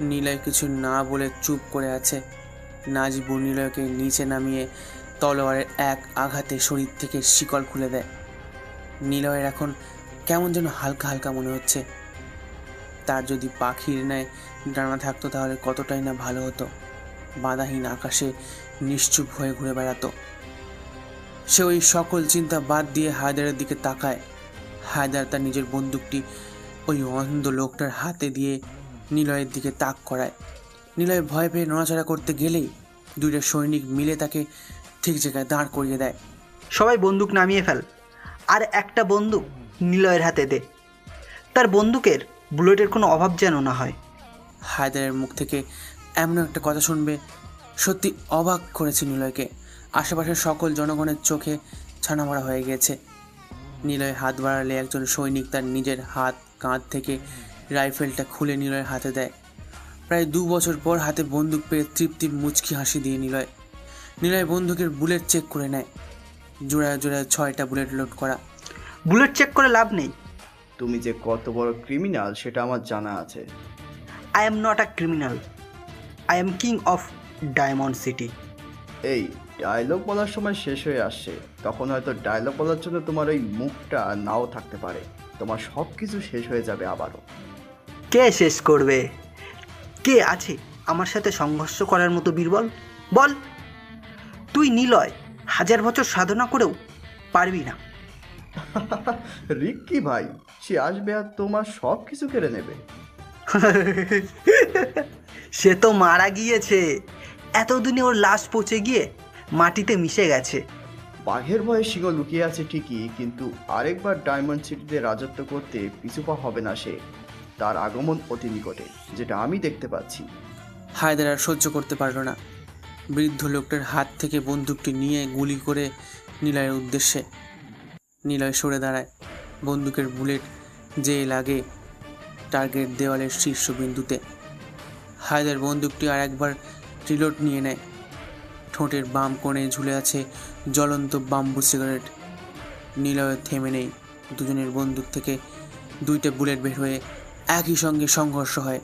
নিলয় কিছু না বলে চুপ করে আছে। নাজিবুর নিলয়কে নিচে নামিয়ে তলোয়ারের এক আঘাতে শরীর থেকে শিকল খুলে দেয়। নিলয়ের এখন কেমন যেন হালকা হালকা মনে হচ্ছে। তার যদি পাখির ন্যায় ডানা থাকতো তাহলে কতটাই না ভালো হতো। বাধাহীন আকাশে নিশ্চুপ হয়ে ঘুরে বেড়াতো সে। ওই সকল চিন্তা বাদ দিয়ে হায়দারের দিকে তাকায়। হায়দার তার নিজের বন্দুকটি ওই অন্ধ লোকটার হাতে দিয়ে নিলয়ের দিকে তাক করায়। নিলয় ভয় পেয়ে নড়াচড়া করতে গেলেই দুইটা সৈনিক মিলে তাকে ঠিক জায়গায় দাঁড় করিয়ে দেয়। সবাই বন্দুক নামিয়ে ফেল, আর একটা বন্দুক নিলয়ের হাতে দে। তার বন্দুকের বুলেটের কোনো অভাব যেন না হয়। হায়দারের মুখ থেকে এমন একটা কথা শুনবে সত্যি অবাক করেছে নিলয়কে। আশেপাশের সকল জনগণের চোখে ছানামারা হয়ে গেছে। নিলয় হাত বাড়ালে একজন সৈনিক তার নিজের হাত কাঁধ থেকে রাইফেলটা খুলে নিলয়ের হাতে দেয়। প্রায় 2 বছর পর হাতে বন্দুক পেয়ে তৃপ্তির মুচকি হাসি দিয়ে নিলয় বন্দুকের বুলেট চেক করে নেয়। জোড়ায় জোড়ায় 6টা বুলেট লোড করা। বুলেট চেক করে লাভ নেই। তুমি যে কত বড় ক্রিমিনাল সেটা আমার জানা আছে। I am not a criminal, I am king of diamond city. এই ডায়লগ বলার সময় শেষ হয়ে আসছে, তখন হয়তো ডায়লগ বলার জন্য তোমার ওই মুখটা নাও থাকতে পারে। তোমার সব কিছু শেষ হয়ে যাবে আবারও। কে শেষ করবে? কে আছে আমার সাথে সংঘর্ষ করার মতো বীরবল? বল। তুই নিলয় 1000 বছর সাধনা করেও পারবি না। রিক্কি ভাই, সে আসবে আর তোমার সব কিছু কেড়ে নেবে। সে তো মারা গিয়েছে, এতদিনে ওর লাশ পচে গিয়ে মাটিতে মিশে গেছে। বাঘের ভয়ে সিংহ লুকিয়ে আছে ঠিকই, কিন্তু আরেকবার ডায়মন্ড সিটিতে রাজত্ব করতে পিছুপা হবে না সে। তার আগমন অতি নিকটে, যেটা আমি দেখতে পাচ্ছি। হায়দার আর সহ্য করতে পারল না। বৃদ্ধ লোকটার হাত থেকে বন্দুকটি নিয়ে গুলি করে নিলয়ের উদ্দেশ্যে। নিলয় সরে দাঁড়ায়। বন্দুকের বুলেট যে লাগে টার্গেট দেওয়ালের শীর্ষবিন্দুতে। হায়দার বন্দুকটি আর একবার রিলোড নিয়ে নেয়। ঠোঁটের বাম কোণে ঝুলে আছে জ্বলন্ত বাম্বু সিগারেট। নিলয় থেমে নেই। দুজনের বন্দুক থেকে 2টা বুলেট বের হয়ে একই সঙ্গে সংঘর্ষ হয়।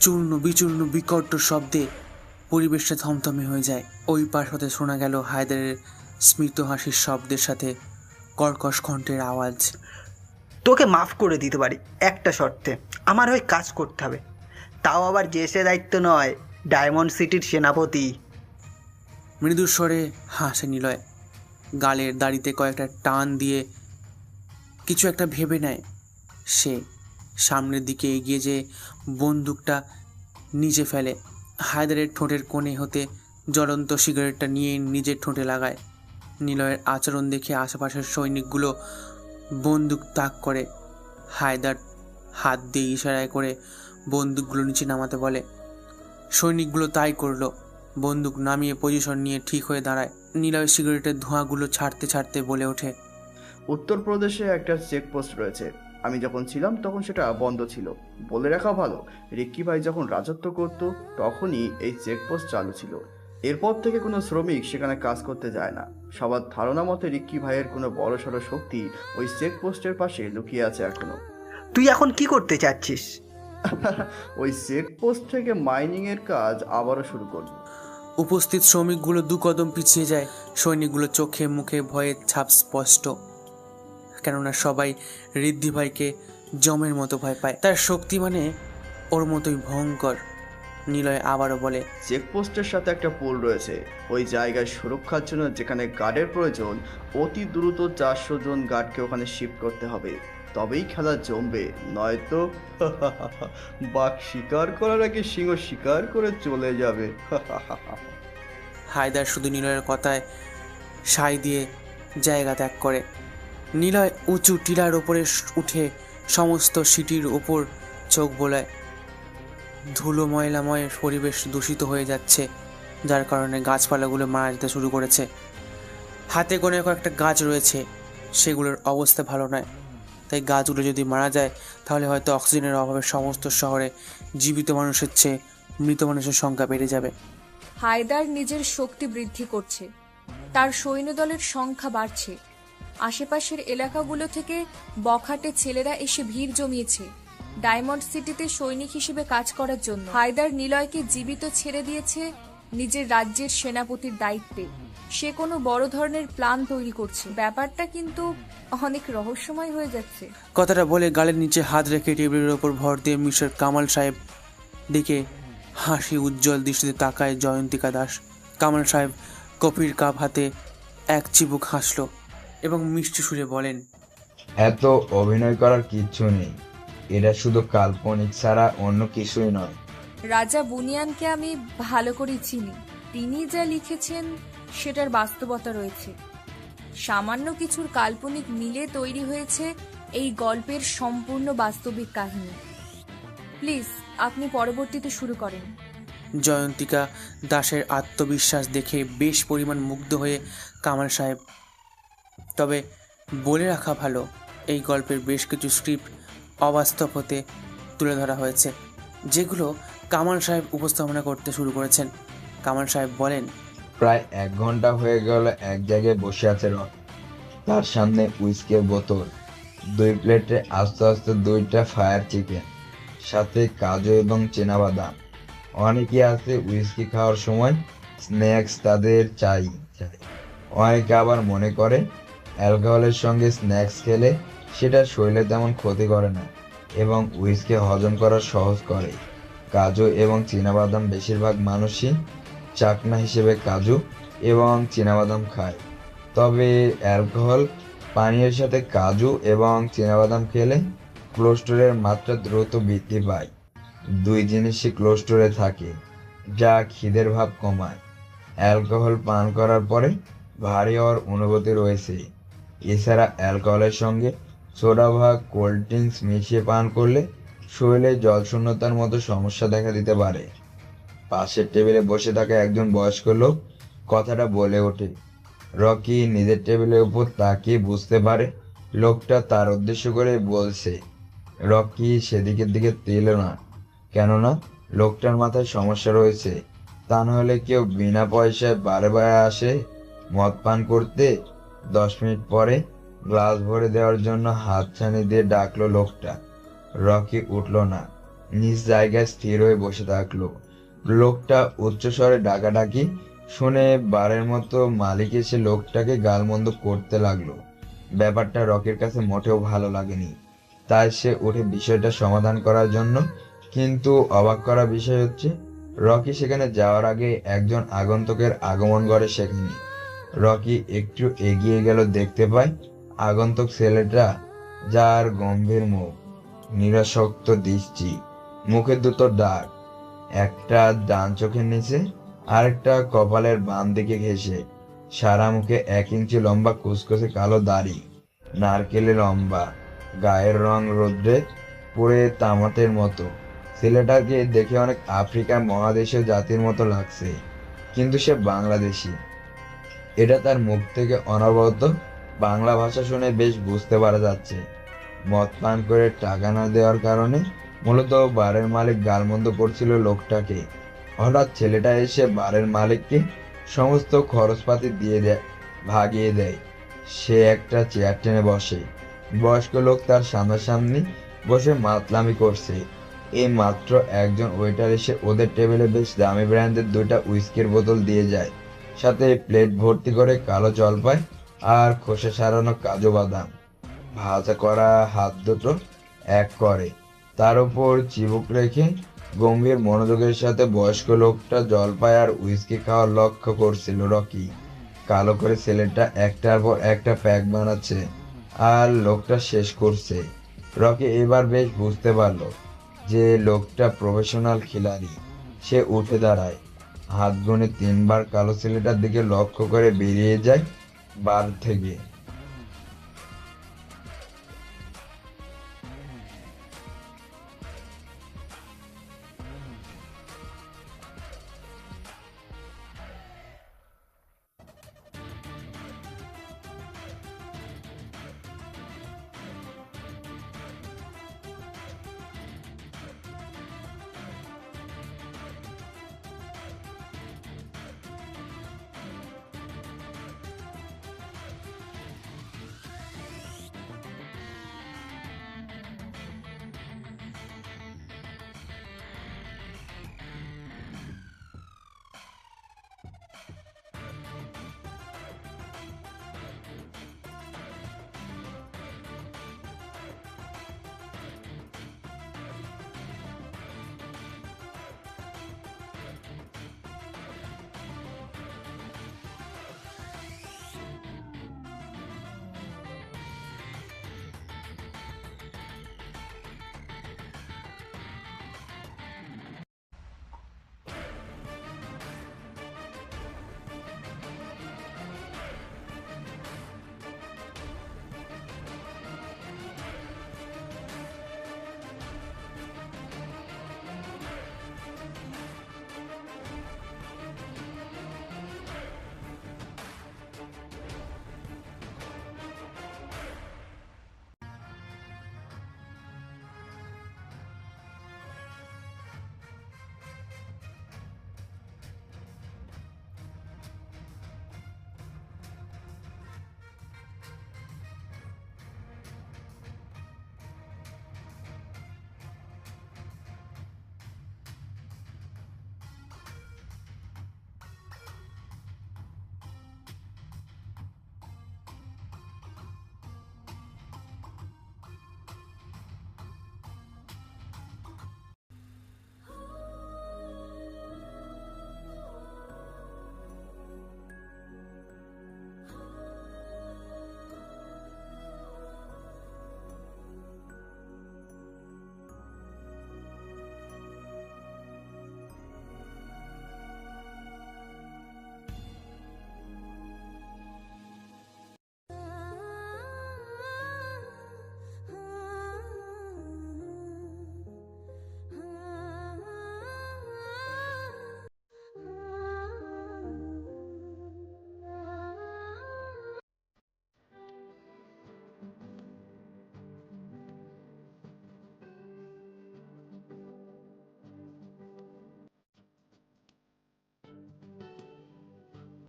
চূর্ণ বিচূর্ণ বিকট শব্দে পরিবেশটা থমথমে হয়ে যায়। ওই পাশ হতে শোনা গেল হায়দারের স্মিত হাসির শব্দের সাথে কর্কশ কণ্ঠের আওয়াজ। তোকে মাফ করে দিতে পারি একটা শর্তে, আমার হয়ে কাজ করতে হবে, তাও আবার যে সে দায়িত্ব নয়, ডায়মন্ড সিটির সেনাপতি। মৃদু স্বরে হাসে নিলয়। গালের দাড়িতে কয়েকটা টান দিয়ে কিছু একটা ভেবে নেয় সে। সামনের দিকে এগিয়ে যেয়ে বন্দুকটা নিচে ফেলে। হায়দারের ঠোঁটের কোণে হতে জ্বলন্ত সিগারেটটা নিয়ে নিজের ঠোঁটে লাগায়। নিলয়ের আচরণ দেখে আশেপাশের সৈনিকগুলো বন্দুক তাক করে। হায়দার হাত দিয়ে ইশারায় করে বন্দুকগুলো নিচে নামাতে বলে। সৈনিকগুলো তাই করলো। বন্দুক নামিয়ে পজিশন নিয়ে ঠিক হয়ে দাঁড়ায়। নিলয় সিগারেটের ধোঁয়াগুলো ছাড়তে ছাড়তে বলে ওঠে, উত্তরপ্রদেশে একটা চেকপোস্ট রয়েছে। আমি যখন ছিলাম তখন সেটা বন্ধ ছিল। বলে রাখা ভালো, রিক্কি ভাই যখন রাজত্ব করত তখনই এই চেকপোস্ট চালু ছিল। এরপর থেকে কোনো শ্রমিক সেখানে কাজ করতে যায় না। সবার ধারণা মতে রিক্কি ভাইয়ের কোনো বড়সড় শক্তি ওই চেকপোস্টের পাশে লুকিয়ে আছে এখনো। তুই এখন কি করতে চাচ্ছিস? ওই চেকপোস্ট থেকে মাইনিং এর কাজ আবারও শুরু করব। উপস্থিত শ্রমিকগুলো 2 কদম পিছিয়ে যায়। সৈনিকগুলো চোখে মুখে ভয়ের ছাপ স্পষ্ট, কেননা সবাই ঋদ্ধি ভাইকে জমের মতো ভয় পায়। তার শক্তি মানে ওর মতোই ভয়ঙ্কর। নিলয় আবারও বলে, চেকপোস্টের সাথে একটা পুল রয়েছে। ওই জায়গায় সুরক্ষার জন্য যেখানে গার্ডের প্রয়োজন, অতি দ্রুত 400 জন গার্ডকে ওখানে শিফট করতে হবে, তবেই খেলা জমবে। নয়তো বাঘ শিকার করার আগে সিংহ শিকার করে চলে যাবে। হায়দার শুধু নিলয়ের কথায় সায় দিয়ে জায়গা ত্যাগ করে। নিলয় উঁচু টিলার ওপরে উঠে সমস্ত সিটির ওপর চোখ বোলায়। ধুলো ময়লাময় পরিবেশ দূষিত হয়ে যাচ্ছে, যার কারণে গাছপালাগুলো মারা যেতে শুরু করেছে। হাতে গোনে কয়েকটা গাছ রয়েছে, সেগুলোর অবস্থা ভালো নয়। তাই গাছগুলো যদি মারা যায় তাহলে হয়তো অক্সিজেনের অভাবে সমস্ত শহরে জীবিত মানুষের চেয়ে মৃত মানুষের সংখ্যা বেড়ে যাবে। হায়দার নিজের শক্তি বৃদ্ধি করছে, তার সৈন্যদলের সংখ্যা বাড়ছে। আশেপাশের এলাকাগুলো থেকে বখাটে ছেলেরা এসে ভিড় জমিয়েছে ডায়মন্ড সিটিতে সৈনিক হিসেবে কাজ করার জন্য। হায়দার নিলয়কে জীবিত ছেড়ে দিয়েছে নিজের রাজ্যের সেনাপতির দায়িত্বে। সে কোনো বড় ধরনের প্ল্যান তৈরি করছে। ব্যাপারটা কিন্তু অনেক রহস্যময় হয়ে যাচ্ছে। কথাটা বলে গালের নিচে হাত রেখে টেবিলের ওপর ভর দিয়ে মিস্টার কামাল সাহেব দিকে হাসি উজ্জ্বল দৃষ্টিতে তাকায় জয়ন্তিকা দাস। কামাল সাহেব কফির কাপ হাতে এক চিবুক হাসল এবং মিষ্টি সুরে বলেন, এত অভিনয় করার কিচ্ছু নেই, এটা শুধু কাল্পনিক ছাড়া অন্য কিছুই নয়। রাজা বুনিয়ানকে আমি ভালো করে চিনি। তিনি যা লিখেছেন সেটার বাস্তবতা রয়েছে। সামান্য কিছুর কাল্পনিক মিলে তৈরি হয়েছে এই গল্পের সম্পূর্ণ বাস্তবিক কাহিনী। প্লিজ আপনি পরবর্তীতে শুরু করেন। জয়ন্তিকা দাসের আত্মবিশ্বাস দেখে বেশ পরিমাণ মুগ্ধ হয়ে কামাল সাহেব, তবে বলে রাখা ভালো, এই গল্পের বেশ কিছু স্ক্রিপ্ট অবাস্তব হতে তুলে ধরা হয়েছে, যেগুলো কামাল সাহেব উপস্থাপনা করতে শুরু করেছেন। কামাল সাহেব বলেন, প্রায় 1 ঘন্টা হয়ে গেল এক জায়গায় বসে আছে রক। তার সামনে উইস্কির বোতল, 2 প্লেটে আস্তে আস্তে 2টা ফায়ার চিকেন, সাথে কাজু এবং চীনাবাদাম। অনেকে আছে উইস্কি খাওয়ার সময় স্ন্যাক্স তাদের চাই। অনেকে আবার মনে করে অ্যালকোহলের সঙ্গে স্ন্যাক্স খেলে সেটা শরীরে তেমন ক্ষতি করে না এবং উইস্কি হজম করা সহজ করে। কাজু এবং চীনাবাদাম বেশিরভাগ মানুষই চাকনা হিসেবে কাজু এবং চীনাবাদাম খায়, তবে অ্যালকোহল পানীয়ের সাথে কাজু এবং চীনাবাদাম খেলে কোলেস্টেরলের মাত্রা দ্রুত বৃদ্ধি পায়। 2 জিনিসই কোলেস্টেরলে থাকে, যা খিদের ভাব কমায়। অ্যালকোহল পান করার পরে ভারী হওয়ার অনুভূতি রয়েছে। এছাড়া অ্যালকোহলের সঙ্গে সোডা বা কোল্ড ড্রিঙ্কস মিশিয়ে পান করলে শরীরে জলশূন্যতার মতো সমস্যা দেখা দিতে পারে। পাশের টেবিলে বসে থাকা একজন বয়স্ক লোক কথাটা বলে ওঠে। রকি নিজের টেবিলের উপর তাকিয়ে বুঝতে পারে লোকটা তার উদ্দেশ্য করে বলছে। রকি সেদিকের দিকে তেল না, কেননা লোকটার মাথায় সমস্যা রয়েছে। তা নাহলে কেউ বিনা পয়সায় বারে বারে আসে মদ পান করতে। 10 মিনিট পরে গ্লাস ভরে দেওয়ার জন্য হাতছানি দিয়ে ডাকলো লোকটা। রকি উঠল না, নিজ জায়গায় স্থির হয়ে বসে থাকলো। লোকটা উচ্চস্বরে ডাকাডাকি শুনে বারের মতো মালিক এসে লোকটাকে গালমন্দ করতে লাগলো। ব্যাপারটা রকির কাছে মোটেও ভালো লাগেনি, তাই সে উঠে বিষয়টা সমাধান করার জন্য। কিন্তু অবাক করা বিষয় হচ্ছে রকি সেখানে যাওয়ার আগে একজন আগন্তুকের আগমন করে সেখানে। রকি একটু এগিয়ে গেল, দেখতে পায় আগন্তুক ছেলেটা, যার গম্ভীর মুখ, নিরাসক্ত দৃষ্টি, মুখে 2টো দাগ, একটা ডান চোখের নিচে আরেকটা কপালের বাম দিকে ঘেঁষে। সারা মুখে 1 ইঞ্চি লম্বা কুচকুচে কালো দাড়ি, নারকেলের লম্বা, গায়ের রং রৌদ্রে পুড়ে তামাতের মতো। ছেলেটাকে দেখে অনেক আফ্রিকার মহাদেশীয় জাতির মতো লাগছে, কিন্তু সে বাংলাদেশি। এটা তার মুখ থেকে অনবরত বাংলা ভাষা শুনে বেশ বুঝতে পারা যাচ্ছে। মদ পান করে টাকা না দেওয়ার কারণে মূলত বারের মালিক গালমন্দ করছিল লোকটাকে। হঠাৎ ছেলেটা এসে বারের মালিককে সমস্ত খরচপাতি দিয়ে ভাগিয়ে দেয়। সে একটা চেয়ার টেনে বসে। বয়স্ক লোক তার সামনাসামনি বসে মাতলামি করছে। এই মাত্র একজন ওয়েটার এসে ওদের টেবিলে বেশ দামি ব্র্যান্ডের 2টা উইস্কির বোতল দিয়ে যায়, সাথে প্লেট ভর্তি করে কালো জলপাই আর খোসা সারানো কাজু বাদাম ভাজা করা হাত দুটো এক করে তার উপর চিবুক রেখে গম্ভীর মনোযোগের সাথে বয়স্ক লোকটা জলপাই আর উইস্কি খাওয়ার লক্ষ্য করছিল রকি। কালো করে ছেলেটা একটার পর একটা প্যাক বানাচ্ছে আর লোকটা শেষ করছে। রকি এবার বেশ বুঝতে পারলো যে লোকটা প্রফেশনাল খিলাড়ি। সে উঠে দাঁড়ায়, হাত গুনে 3 বার কালো ছেলেটার দিকে লক্ষ্য করে বেরিয়ে যায় বার থেকে।